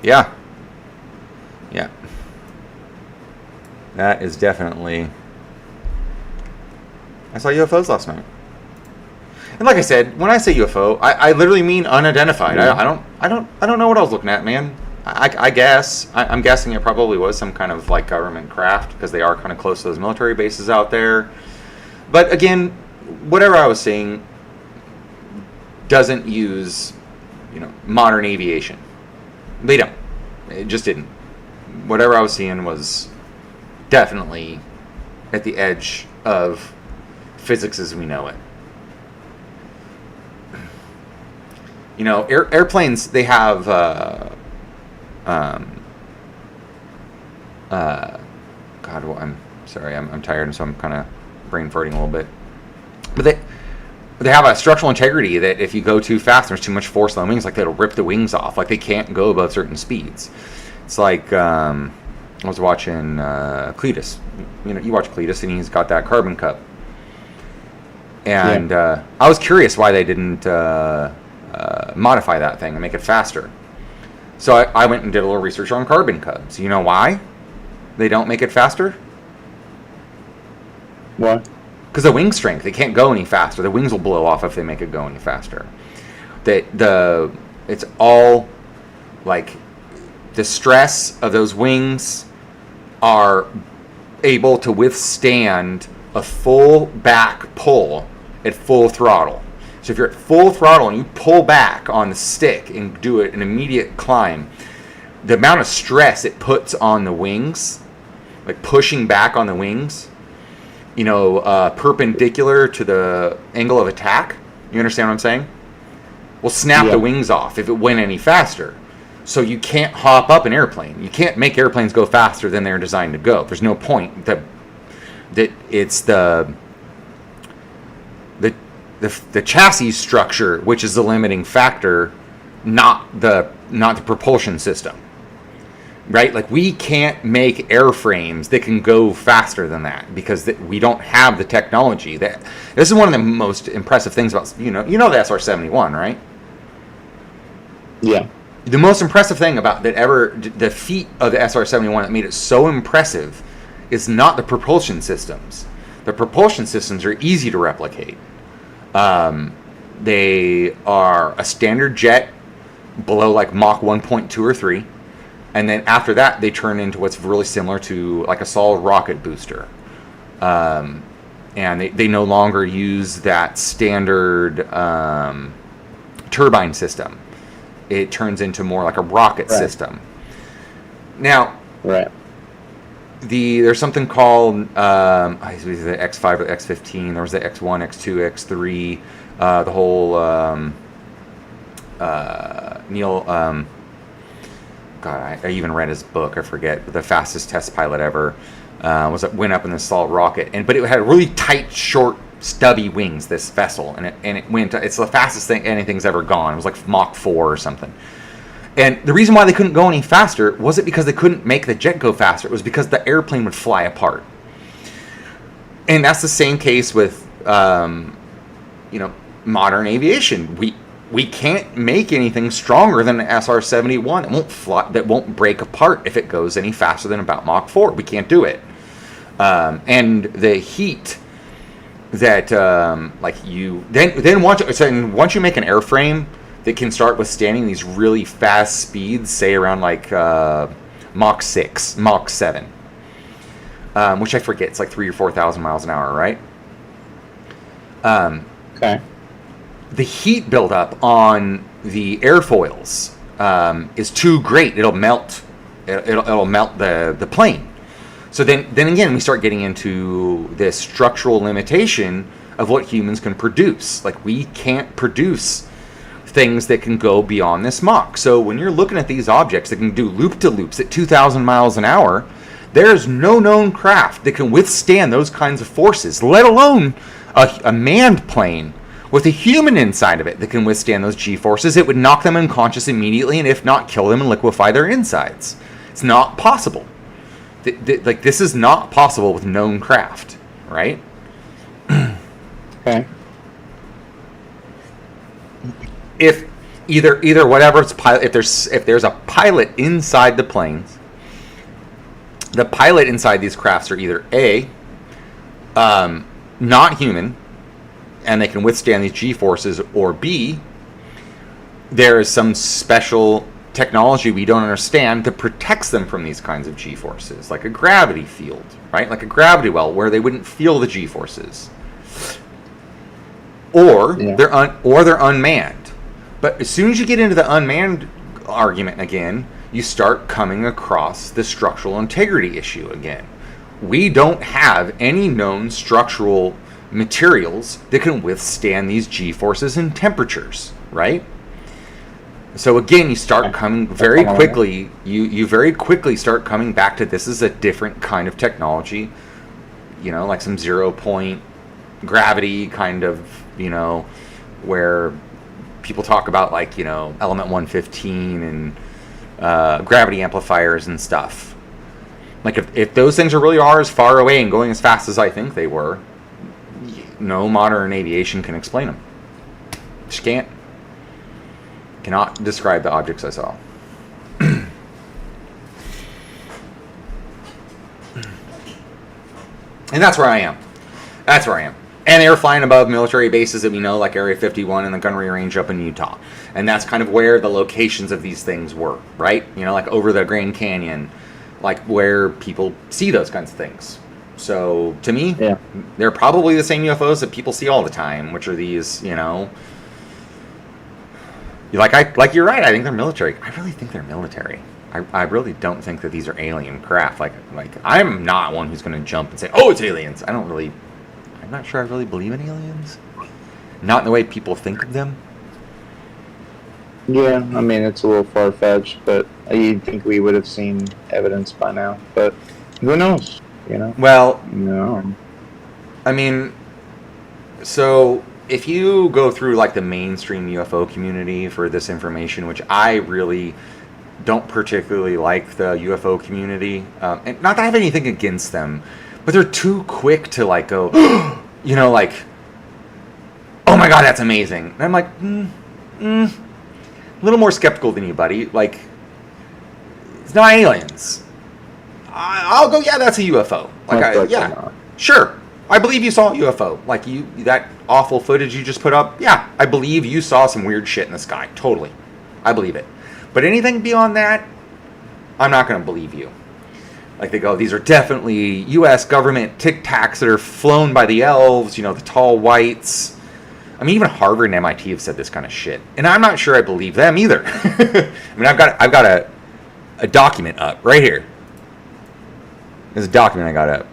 Yeah. Yeah. That is definitely... I saw UFOs last night. And like I said, when I say UFO, I literally mean unidentified. Yeah. I don't know what I was looking at, man. I guess. I'm guessing it probably was some kind of like government craft, because they are kind of close to those military bases out there. But again, whatever I was seeing doesn't use modern aviation. They don't. It just didn't. Whatever I was seeing was definitely at the edge of physics as we know it. Airplanes, they have God, well, I'm sorry, I'm tired, and so I'm kind of brain farting a little bit. But they have a structural integrity that if you go too fast, there's too much force on the wings, like that'll rip the wings off. Like they can't go above certain speeds. It's like I was watching Cletus. You watch Cletus, and he's got that carbon cup. And I was curious why they didn't modify that thing and make it faster. So I went and did a little research on carbon cubs. You know why they don't make it faster? Why? Because the wing strength, they can't go any faster. The wings will blow off if they make it go any faster. It's all like the stress of those wings are able to withstand a full back pull at full throttle. So if you're at full throttle and you pull back on the stick and do an immediate climb, the amount of stress it puts on the wings, like pushing back on the wings, perpendicular to the angle of attack, you understand what I'm saying? Will snap the wings off if it went any faster. So you can't hop up an airplane. You can't make airplanes go faster than they're designed to go. There's no point. That it's the chassis structure which is the limiting factor, not the propulsion system. Right? Like we can't make airframes that can go faster than that because we don't have the technology. This is one of the most impressive things about the SR-71, right? Yeah. The most impressive thing about the feat of the SR-71 that made it so impressive is not the propulsion systems. The propulsion systems are easy to replicate. They are a standard jet below like Mach 1.2 or 3. And then after that, they turn into what's really similar to like a solid rocket booster. And they no longer use that standard turbine system. It turns into more like a rocket system. Now, there's something called the X5 or the X15. There was the X1, X2, X3. The whole Neil. God, I even read his book. I forget. The fastest test pilot ever went up in this solid rocket, but it had really tight, short, stubby wings. This vessel, and it went. It's the fastest thing anything's ever gone. It was like Mach 4 or something. And the reason why they couldn't go any faster wasn't because they couldn't make the jet go faster. It was because the airplane would fly apart. And that's the same case with modern aviation. We can't make anything stronger than the SR-71. It won't fly. That won't break apart if it goes any faster than about Mach 4. We can't do it. And the heat that once you make an airframe that can start withstanding these really fast speeds, say around like Mach 6, Mach 7, which I forget, it's like 3,000 or 4,000 miles an hour, right? Okay. The heat buildup on the airfoils is too great. It'll melt. It'll melt the plane. So then again, we start getting into this structural limitation of what humans can produce. Like we can't produce things that can go beyond this Mach. So when you're looking at these objects that can do loop-to-loops at 2,000 miles an hour, there's no known craft that can withstand those kinds of forces, let alone a manned plane with a human inside of it that can withstand those G-forces. It would knock them unconscious immediately, and if not, kill them and liquefy their insides. It's not possible. Like, this is not possible with known craft, right? Okay. If either whatever it's pilot, if there's a pilot inside the planes, the pilot inside these crafts are either A, not human, and they can withstand these G-forces, or B, there is some special technology we don't understand that protects them from these kinds of G-forces, like a gravity field, right? Like a gravity well where they wouldn't feel the G-forces. Or they're unmanned. But as soon as you get into the unmanned argument again, you start coming across the structural integrity issue again. We don't have any known structural materials that can withstand these G-forces and temperatures, right? So again, you start coming very quickly, you very quickly start coming back to this is a different kind of technology, you know, like some 0-point gravity kind of, you know, where people talk about like, you know, element 115 and gravity amplifiers and stuff. Like if those things are really are as far away and going as fast as I think they were, no modern aviation can explain them. Just can't. Cannot describe the objects I saw. And that's where I am. That's where I am. And they were flying above military bases that we know, like Area 51 and the gunnery range up in Utah. And that's kind of where the locations of these things were, right? You know, like over the Grand Canyon, like where people see those kinds of things. So to me, they're probably the same UFOs that people see all the time, which are these, you know, like you're right. I think they're military. I really think they're military. I really don't think that these are alien craft. Like I'm not one who's going to jump and say, "Oh, it's aliens." I'm not sure I really believe in aliens. Not in the way people think of them. Yeah, I mean it's a little far fetched, but you'd think we would have seen evidence by now. But who knows? You know. Well, no. I mean, so if you go through like the mainstream UFO community for this information, which I really don't particularly like the UFO community, and not that I have anything against them, but they're too quick to like go, you know, like, oh my God, that's amazing. And I'm like, a little more skeptical than you, buddy. Like, it's not aliens. I'll go, yeah, that's a UFO. Like, yeah, sure. I believe you saw a UFO. Like that awful footage you just put up. Yeah, I believe you saw some weird shit in the sky. Totally. I believe it. But anything beyond that, I'm not going to believe you. Like they go, these are definitely U.S. government Tic Tacs that are flown by the elves, you know, the tall whites. I mean, even Harvard and MIT have said this kind of shit. And I'm not sure I believe them either. I mean, I've got a document up right here. There's a document I got up.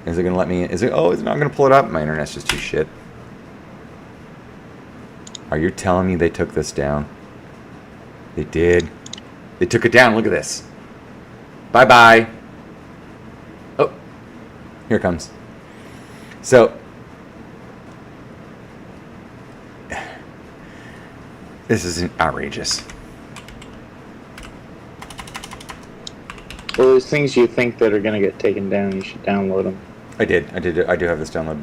Is it going to let me? Is it? Oh, it's not going to pull it up? My internet's just too shit. Are you telling me they took this down? They did. They took it down. Look at this. Bye-bye. Oh, here it comes. So, this is outrageous. Well, there's things you think that are going to get taken down. You should download them. I do have this downloaded.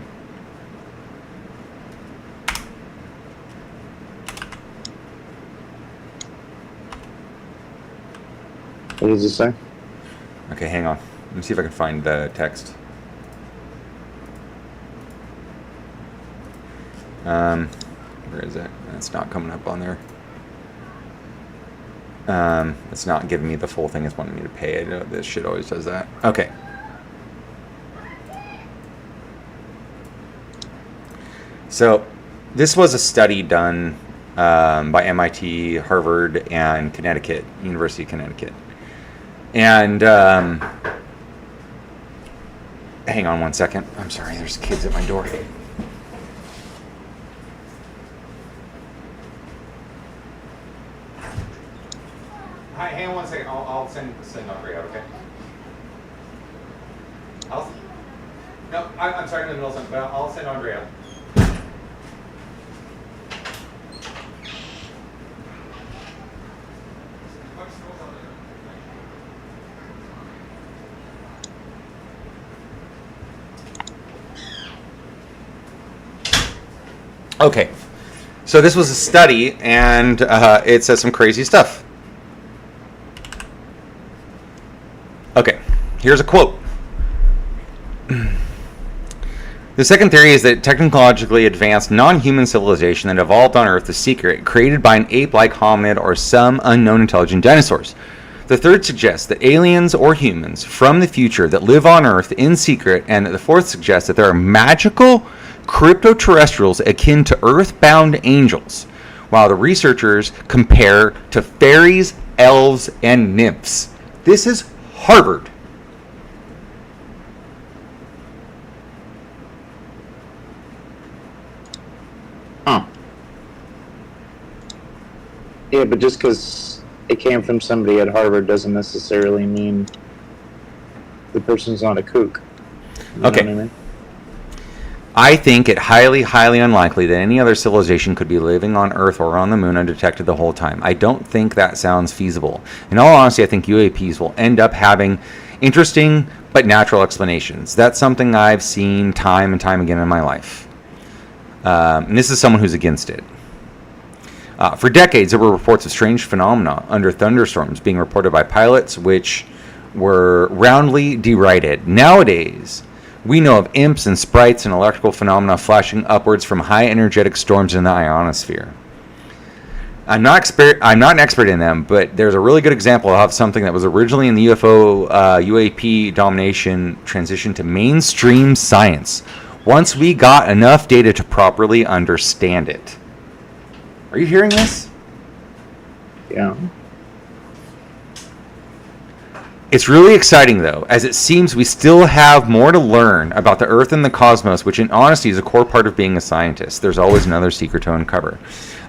What does it say? Okay, hang on. Let me see if I can find the text. Where is it? It's not coming up on there. It's not giving me the full thing. It's wanting me to pay. I know this shit always does that. Okay. So, this was a study done by MIT, Harvard, and Connecticut, University of Connecticut. And hang on one second. I'm sorry, there's kids at my door. Hi, hang on one second. I'll send Andre out, okay? I'm sorry, I'm in the middle of something, but I'll send Andre out. Okay, so this was a study, and it says some crazy stuff. Okay, here's a quote. The second theory is that technologically advanced non-human civilization that evolved on Earth is secret, created by an ape-like hominid or some unknown intelligent dinosaurs. The third suggests that aliens or humans from the future that live on Earth in secret, and the fourth suggests that there are magical cryptoterrestrials akin to earthbound angels, while the researchers compare to fairies, elves, and nymphs. This is Harvard. Huh. Yeah, but just because it came from somebody at Harvard doesn't necessarily mean the person's not a kook. You know Okay. what I mean? I think it highly, highly unlikely that any other civilization could be living on Earth or on the moon undetected the whole time. I don't think that sounds feasible. In all honesty, I think UAPs will end up having interesting but natural explanations. That's something I've seen time and time again in my life. And this is someone who's against it. For decades, there were reports of strange phenomena under thunderstorms being reported by pilots, which were roundly derided. Nowadays, we know of imps and sprites and electrical phenomena flashing upwards from high energetic storms in the ionosphere. I'm not an expert in them, but there's a really good example of something that was originally in the UFO UAP domination transition to mainstream science once we got enough data to properly understand it. Are you hearing this? Yeah. It's really exciting, though, as it seems we still have more to learn about the Earth and the cosmos, which in honesty is a core part of being a scientist. There's always another secret to uncover.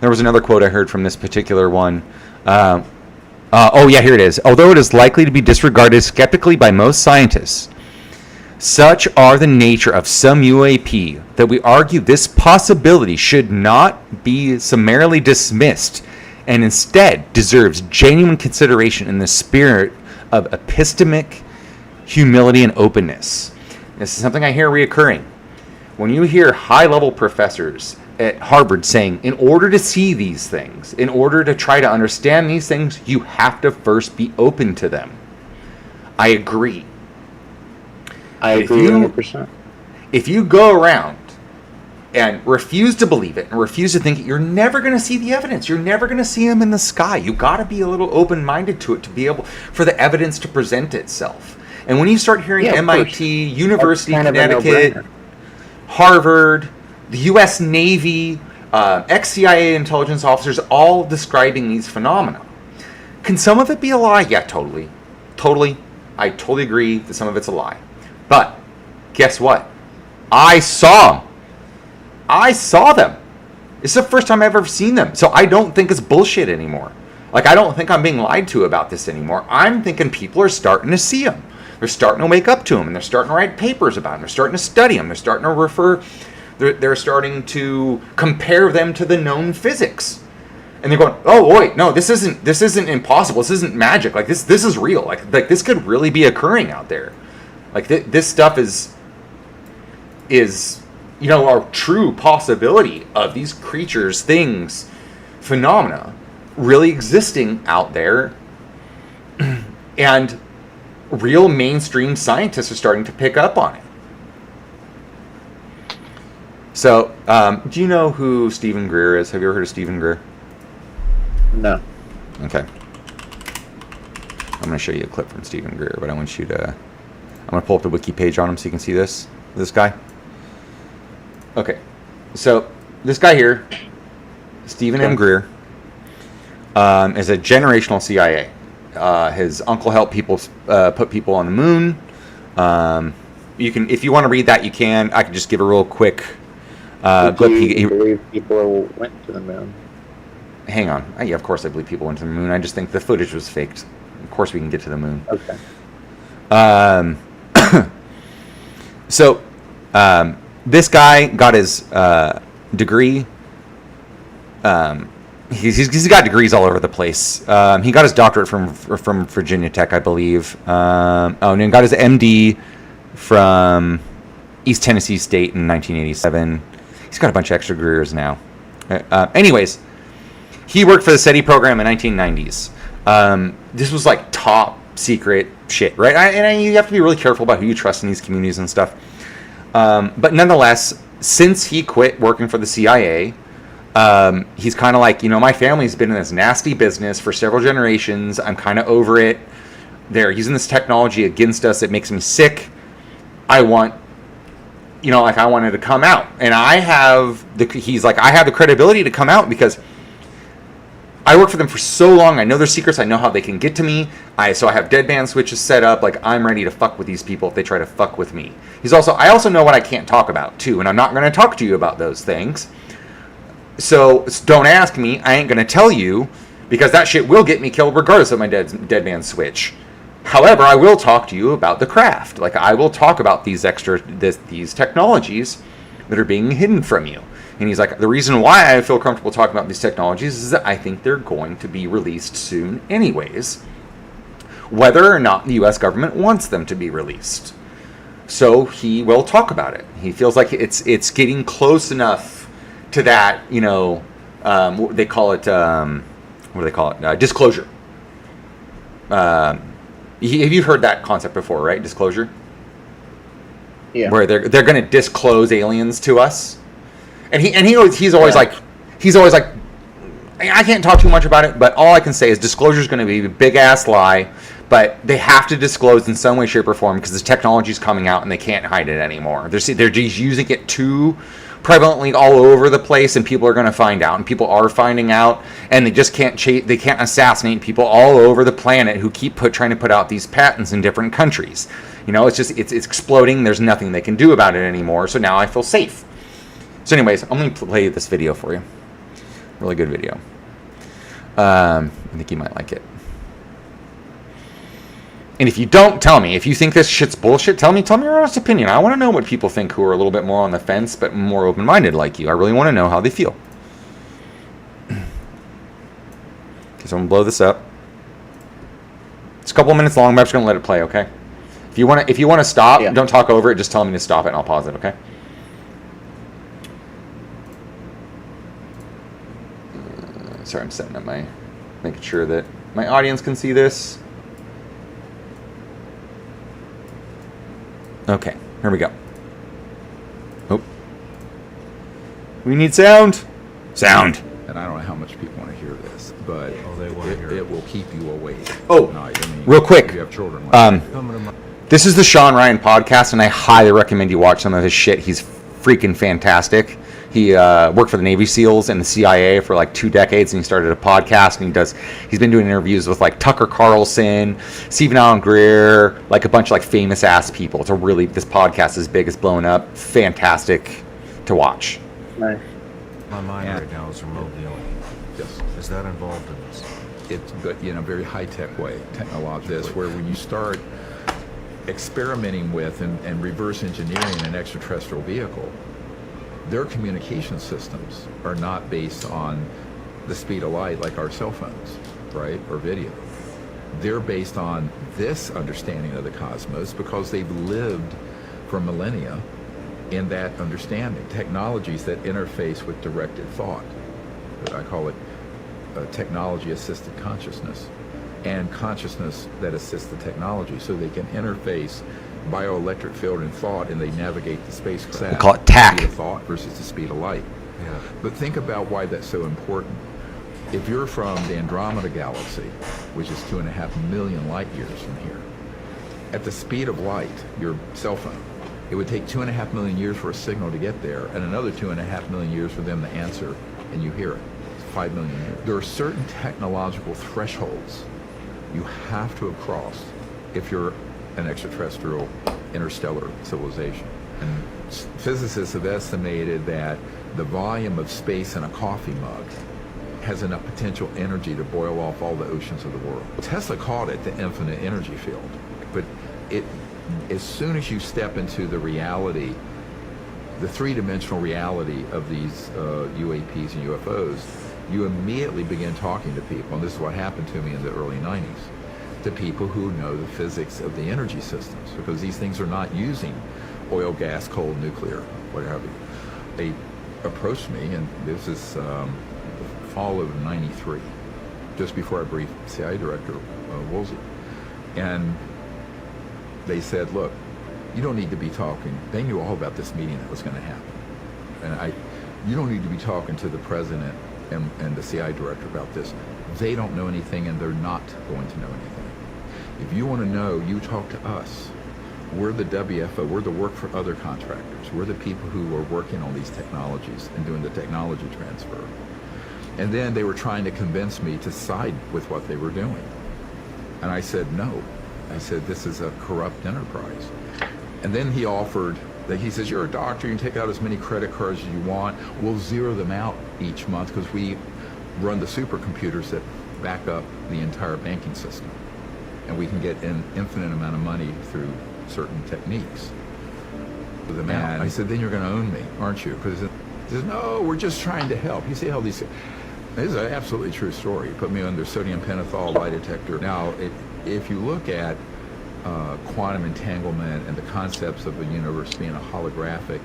There was another quote I heard from this particular one. Oh, yeah, here it is. Although it is likely to be disregarded skeptically by most scientists, such are the nature of some UAP that we argue this possibility should not be summarily dismissed and instead deserves genuine consideration in the spirit of epistemic humility and openness. This is something I hear reoccurring. When you hear high-level professors at Harvard saying, in order to see these things, in order to try to understand these things, you have to first be open to them. I agree. I agree 100%. If you go around and refuse to believe it and refuse to think it, you're never going to see the evidence. You're never going to see them in the sky. You got to be a little open-minded to it to be able for the evidence to present itself. And when you start hearing MIT, University of Connecticut, Harvard, the U.S. Navy, ex-CIA intelligence officers all describing these phenomena, can some of it be a lie? Yeah, totally. I totally agree that some of it's a lie. But guess what? I saw them. It's the first time I've ever seen them. So I don't think it's bullshit anymore. Like, I don't think I'm being lied to about this anymore. I'm thinking people are starting to see them. They're starting to wake up to them, and they're starting to write papers about them. They're starting to study them. They're starting to refer. They're starting to compare them to the known physics. And they're going, oh wait, no, this isn't impossible. This isn't magic. Like this is real. Like this could really be occurring out there. Like this stuff is a true possibility of these creatures, things, phenomena really existing out there. And real mainstream scientists are starting to pick up on it. So, do you know who Stephen Greer is? Have you ever heard of Stephen Greer? No. Okay. I'm going to show you a clip from Stephen Greer, but I want you to... I'm going to pull up the wiki page on him so you can see this guy. Okay. So, this guy here, Stephen M. Greer, is a generational CIA. His uncle helped people put people on the moon. You can, if you want to read that, you can. I can just give a real quick Do you believe people went to the moon? Hang on. Yeah, of course I believe people went to the moon. I just think the footage was faked. Of course we can get to the moon. Okay. So, this guy got his degree. He's got degrees all over the place. He got his doctorate from Virginia Tech, I believe. And then got his MD from East Tennessee State in 1987. He's got a bunch of extra careers now. Anyways, he worked for the SETI program in the 1990s. This was like top secret shit, right? And you have to be really careful about who you trust in these communities and stuff. But nonetheless, since he quit working for the CIA, he's kind of like, my family's been in this nasty business for several generations. I'm kind of over it. They're using this technology against us. It makes me sick. I want you know, like I wanted to come out, and he's like, I have the credibility to come out because I work for them for so long. I know their secrets. I know how they can get to me. So I have deadband switches set up. Like, I'm ready to fuck with these people if they try to fuck with me. I also know what I can't talk about too, and I'm not going to talk to you about those things. So don't ask me. I ain't going to tell you, because that shit will get me killed regardless of my deadband switch. However, I will talk to you about the craft. Like, I will talk about these technologies that are being hidden from you. And he's like, the reason why I feel comfortable talking about these technologies is that I think they're going to be released soon anyways, whether or not the U.S. government wants them to be released. So he will talk about it. He feels like it's getting close enough to that, you know, they call it, disclosure. Have you heard that concept before, right? Disclosure? Yeah. Where they're going to disclose aliens to us. And he's always like, I can't talk too much about it, but all I can say is disclosure is going to be a big ass lie, but they have to disclose in some way, shape, or form because the technology is coming out and they can't hide it anymore. They're just using it too prevalently all over the place, and people are going to find out, and people are finding out, and they just can't they can't assassinate people all over the planet who keep trying to put out these patents in different countries. You know, it's exploding. There's nothing they can do about it anymore. So now I feel safe. So anyways, I'm going to play this video for you. Really good video. I think you might like it. And if you don't, tell me. If you think this shit's bullshit, tell me your honest opinion. I want to know what people think who are a little bit more on the fence, but more open-minded like you. I really want to know how they feel. Okay, so I'm going to blow this up. It's a couple of minutes long, but I'm just going to let it play, okay? If you want to stop, Don't talk over it. Just tell me to stop it, and I'll pause it, okay? Sorry, I'm setting up making sure that my audience can see this. Okay, here we go. Oh. We need sound. Sound. And I don't know how much people want to hear this, but it will keep you awake. Oh, at night. I mean, real quick. If you have children like this is the Sean Ryan podcast, and I highly recommend you watch some of his shit. He's freaking fantastic. He worked for the Navy SEALs and the CIA for like 2 decades, and he started a podcast, and he's been doing interviews with like Tucker Carlson, Stephen Allen Greer, like a bunch of like famous ass people. This podcast is big, it's blown up. Fantastic to watch. Nice. My mind right now is remote viewing. Yes. Is that involved in this? It's but in a very high-tech way, technologically, where when you start experimenting with and reverse engineering an extraterrestrial vehicle, their communication systems are not based on the speed of light like our cell phones, right, or video. They're based on this understanding of the cosmos because they've lived for millennia in that understanding. Technologies that interface with directed thought. I call it technology-assisted consciousness, and consciousness that assists the technology, so they can interface bioelectric field and thought, and they navigate the spacecraft. We call it TAC. The speed of thought versus the speed of light. Yeah. But think about why that's so important. If you're from the Andromeda galaxy, which is 2.5 million light years from here, at the speed of light, your cell phone, it would take 2.5 million years for a signal to get there, and another 2.5 million years for them to answer, and you hear it. It's 5 million years. There are certain technological thresholds you have to have crossed if you're an extraterrestrial interstellar civilization. And physicists have estimated that the volume of space in a coffee mug has enough potential energy to boil off all the oceans of the world. Tesla called it the infinite energy field. But as soon as you step into the reality, the three-dimensional reality of these UAPs and UFOs, you immediately begin talking to people, and this is what happened to me in the early 90s, to people who know the physics of the energy systems, because these things are not using oil, gas, coal, nuclear, what have you. They approached me, and this is the fall of '93, just before I briefed CIA Director Woolsey, and they said, look, you don't need to be talking. They knew all about this meeting that was going to happen, and you don't need to be talking to the president and the CIA Director about this. They don't know anything, and they're not going to know anything. If you want to know, you talk to us. We're the WFO. We're the work for other contractors. We're the people who are working on these technologies and doing the technology transfer. And then they were trying to convince me to side with what they were doing. And I said, no. I said, this is a corrupt enterprise. And then he offered, he says, you're a doctor, you can take out as many credit cards as you want. We'll zero them out each month because we run the supercomputers that back up the entire banking system. And we can get an infinite amount of money through certain techniques. And I said, then you're going to own me, aren't you? Because he says, no, we're just trying to help. You see how these... This is an absolutely true story. He put me under sodium pentothal lie detector. Now, if you look at quantum entanglement and the concepts of the universe being a holographic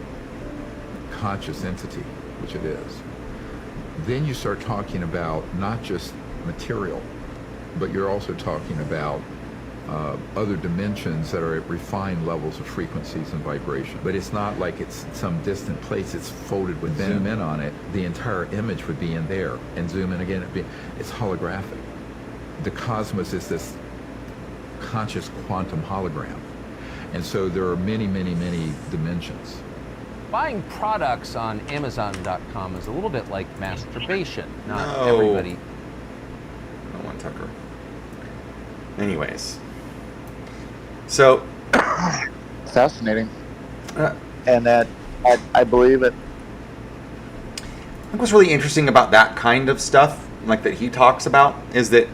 conscious entity, which it is, then you start talking about not just material, but you're also talking about other dimensions that are at refined levels of frequencies and vibration. But it's not like it's some distant place. It's folded within. Zoom in on it, the entire image would be in there, and zoom in again. It's holographic. The cosmos is this conscious quantum hologram, and so there are many, many, many dimensions. Buying products on Amazon.com is a little bit like masturbation. Not No. everybody. I want Tucker. Anyways. So, Fascinating. uh, And that I believe it. I think what's really interesting about that kind of stuff, like that he talks about, is that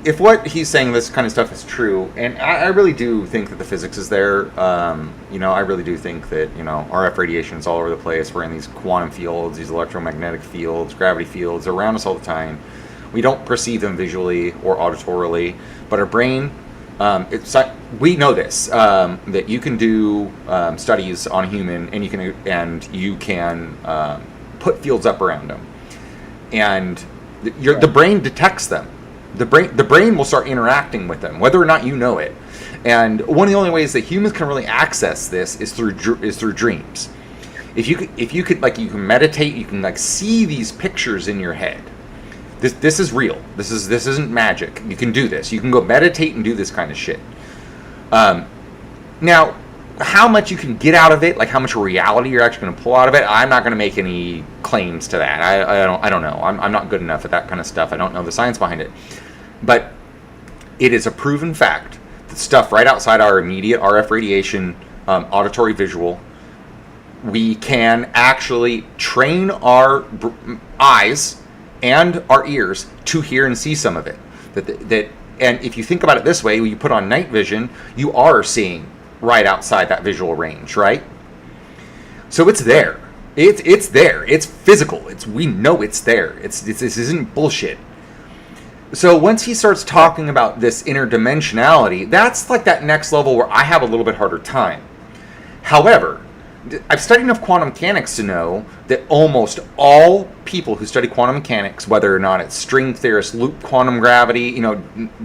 if what he's saying, this kind of stuff is true, and I really do think that the physics is there. I really do think that RF radiation is all over the place. We're in these quantum fields, these electromagnetic fields, gravity fields around us all the time. We don't perceive them visually or auditorily, but our brain. We know this, that you can do studies on a human, and you can put fields up around them, and the brain detects them. The brain will start interacting with them, whether or not you know it. And one of the only ways that humans can really access this is through dreams. If you can meditate, you can see these pictures in your head. This is real. This isn't magic. You can do this. You can go meditate and do this kind of shit. Now, how much you can get out of it, like how much reality you're actually going to pull out of it, I'm not going to make any claims to that. I don't know. I'm not good enough at that kind of stuff. I don't know the science behind it. But it is a proven fact that stuff right outside our immediate RF radiation, auditory, visual, we can actually train our eyes and our ears to hear and see some of it. And if you think about it this way, when you put on night vision, you are seeing right outside that visual range, right? So it's there. It's there. It's physical. We know it's there. This isn't bullshit. So once he starts talking about this interdimensionality, that's like that next level where I have a little bit harder time. However, I've studied enough quantum mechanics to know that almost all people who study quantum mechanics, whether or not it's string theorists, loop quantum gravity,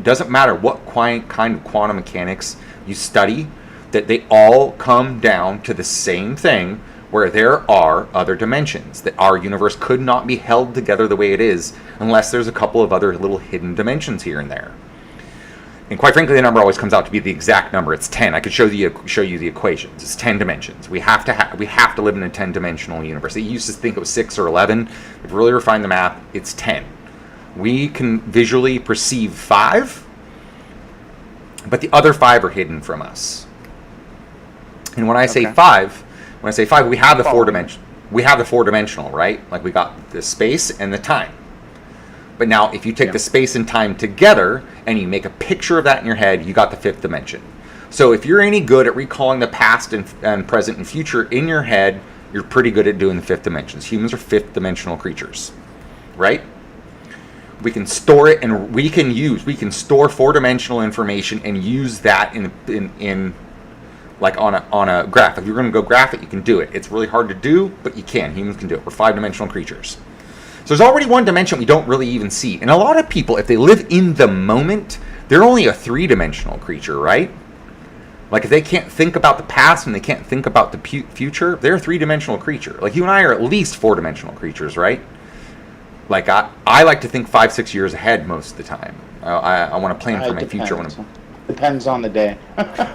doesn't matter what kind of quantum mechanics you study, that they all come down to the same thing, where there are other dimensions, that our universe could not be held together the way it is unless there's a couple of other little hidden dimensions here and there. And quite frankly, the number always comes out to be the exact number. It's 10. I could show you the equations. It's 10 dimensions. We have to live in a 10-dimensional universe. They used to think it was 6 or 11. We've really refined the math. It's 10. We can visually perceive 5, but the other 5 are hidden from us. And when I say 5, we have the 4 dimension. We have the 4-dimensional, right? Like we got the space and the time. But now, if you take the space and time together and you make a picture of that in your head, you got the 5th dimension. So if you're any good at recalling the past and present and future in your head, you're pretty good at doing the 5th dimensions. Humans are 5th-dimensional creatures, right? We can store it, and we can store 4-dimensional information and use that in like on a graph. If you're going to go graph it, you can do it. It's really hard to do, but you can. Humans can do it. We're 5-dimensional creatures. So there's already one dimension we don't really even see. And a lot of people, if they live in the moment, they're only a 3-dimensional creature, right? Like if they can't think about the past and they can't think about the future, they're a 3-dimensional creature. Like you and I are at least 4-dimensional creatures, right? Like I like to think 5-6 years ahead most of the time. I want to plan for my future. Depends on the day.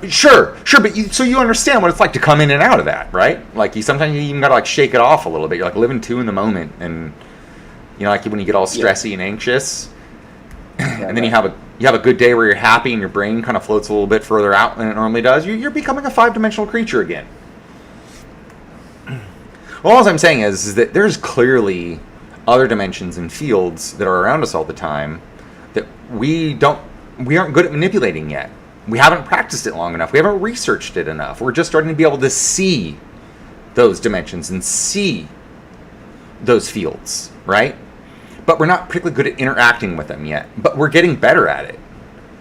Sure, but so you understand what it's like to come in and out of that, right? Like sometimes you even gotta like shake it off a little bit. You're like living too in the moment, and like when you get all stressy and anxious, and then you have a good day where you're happy and your brain kind of floats a little bit further out than it normally does. You're becoming a 5-dimensional creature again. Well, all I'm saying is that there's clearly other dimensions and fields that are around us all the time that we aren't good at manipulating yet. We haven't practiced it long enough. We haven't researched it enough. We're just starting to be able to see those dimensions and see those fields, right? But we're not particularly good at interacting with them yet. But we're getting better at it.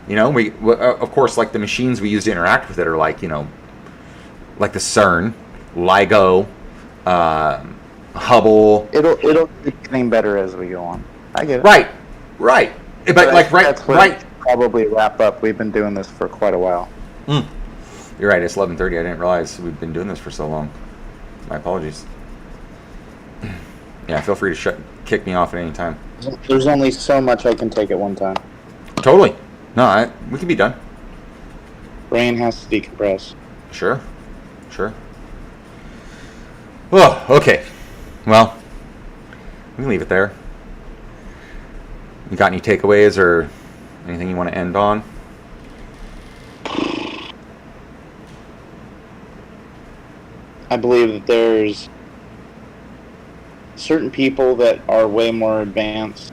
We of course, like the machines we use to interact with it are like, like the CERN, LIGO, Hubble. It'll keep getting better as we go on. I get it. Right. But like right. Probably wrap up. We've been doing this for quite a while. You're right. It's 11:30. I didn't realize we've been doing this for so long. My apologies. Yeah, feel free to kick me off at any time. There's only so much I can take at one time. Totally. No, we can be done. Brain has to decompress. Sure. Oh, okay. Well, we can leave it there. You got any takeaways or anything you want to end on? I believe that there's certain people that are way more advanced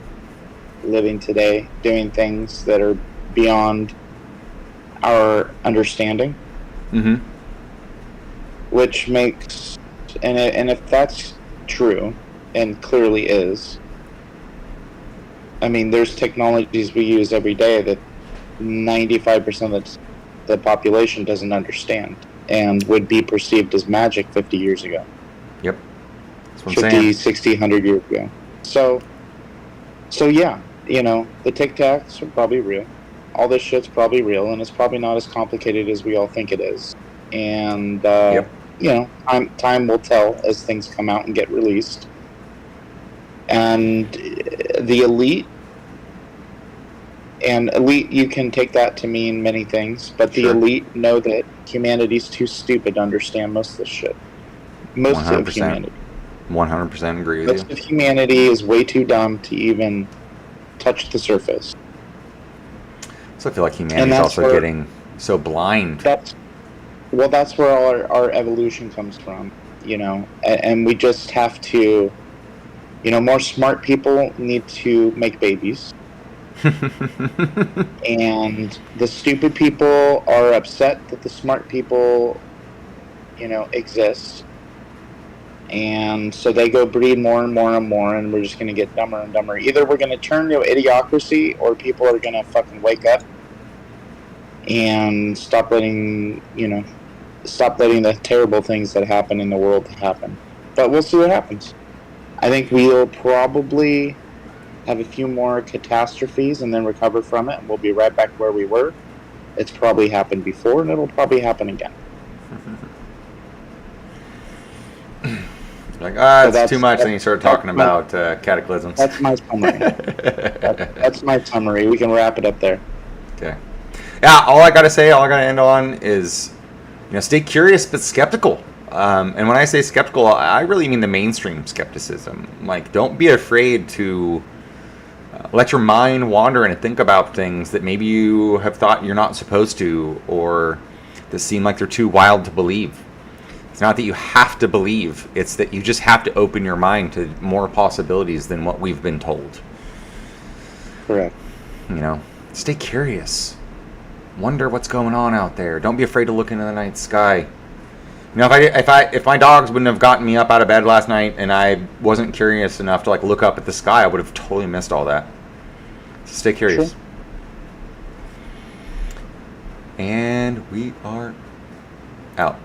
living today, doing things that are beyond our understanding. Mm-hmm. Which makes, and if that's true, and clearly is, I mean, there's technologies we use every day that 95% of the population doesn't understand and would be perceived as magic 50 years ago. Yep. That's what I'm 50, saying. 60, 100 years ago. So yeah, the Tic Tacs are probably real. All this shit's probably real, and it's probably not as complicated as we all think it is. And, time will tell as things come out and get released. And the elite, you can take that to mean many things, but the elite know that humanity's too stupid to understand most of this shit. Most 100%. of humanity. 100% agree with Most of humanity is way too dumb to even touch the surface. So I feel like humanity's also getting so blind. That's where all our evolution comes from, and we just have to, more smart people need to make babies. And the stupid people are upset that the smart people, exist. And so they go breed more and more and more, and we're just going to get dumber and dumber. Either we're going to turn to idiocracy, or people are going to fucking wake up and stop letting the terrible things that happen in the world happen. But we'll see what happens. I think we'll probably have a few more catastrophes and then recover from it, and we'll be right back where we were. It's probably happened before, and it'll probably happen again. Like, that's too much. Then you start talking about cataclysms. That's my summary. That's my summary. We can wrap it up there. Okay. Yeah, all I got to end on is, stay curious but skeptical. And when I say skeptical, I really mean the mainstream skepticism. Like, don't be afraid to let your mind wander and think about things that maybe you have thought you're not supposed to, or that seem like they're too wild to believe. It's not that you have to believe. It's that you just have to open your mind to more possibilities than what we've been told. Correct. Stay curious. Wonder what's going on out there. Don't be afraid to look into the night sky. If my dogs wouldn't have gotten me up out of bed last night and I wasn't curious enough to look up at the sky, I would have totally missed all that. So stay curious. Sure. And we are out.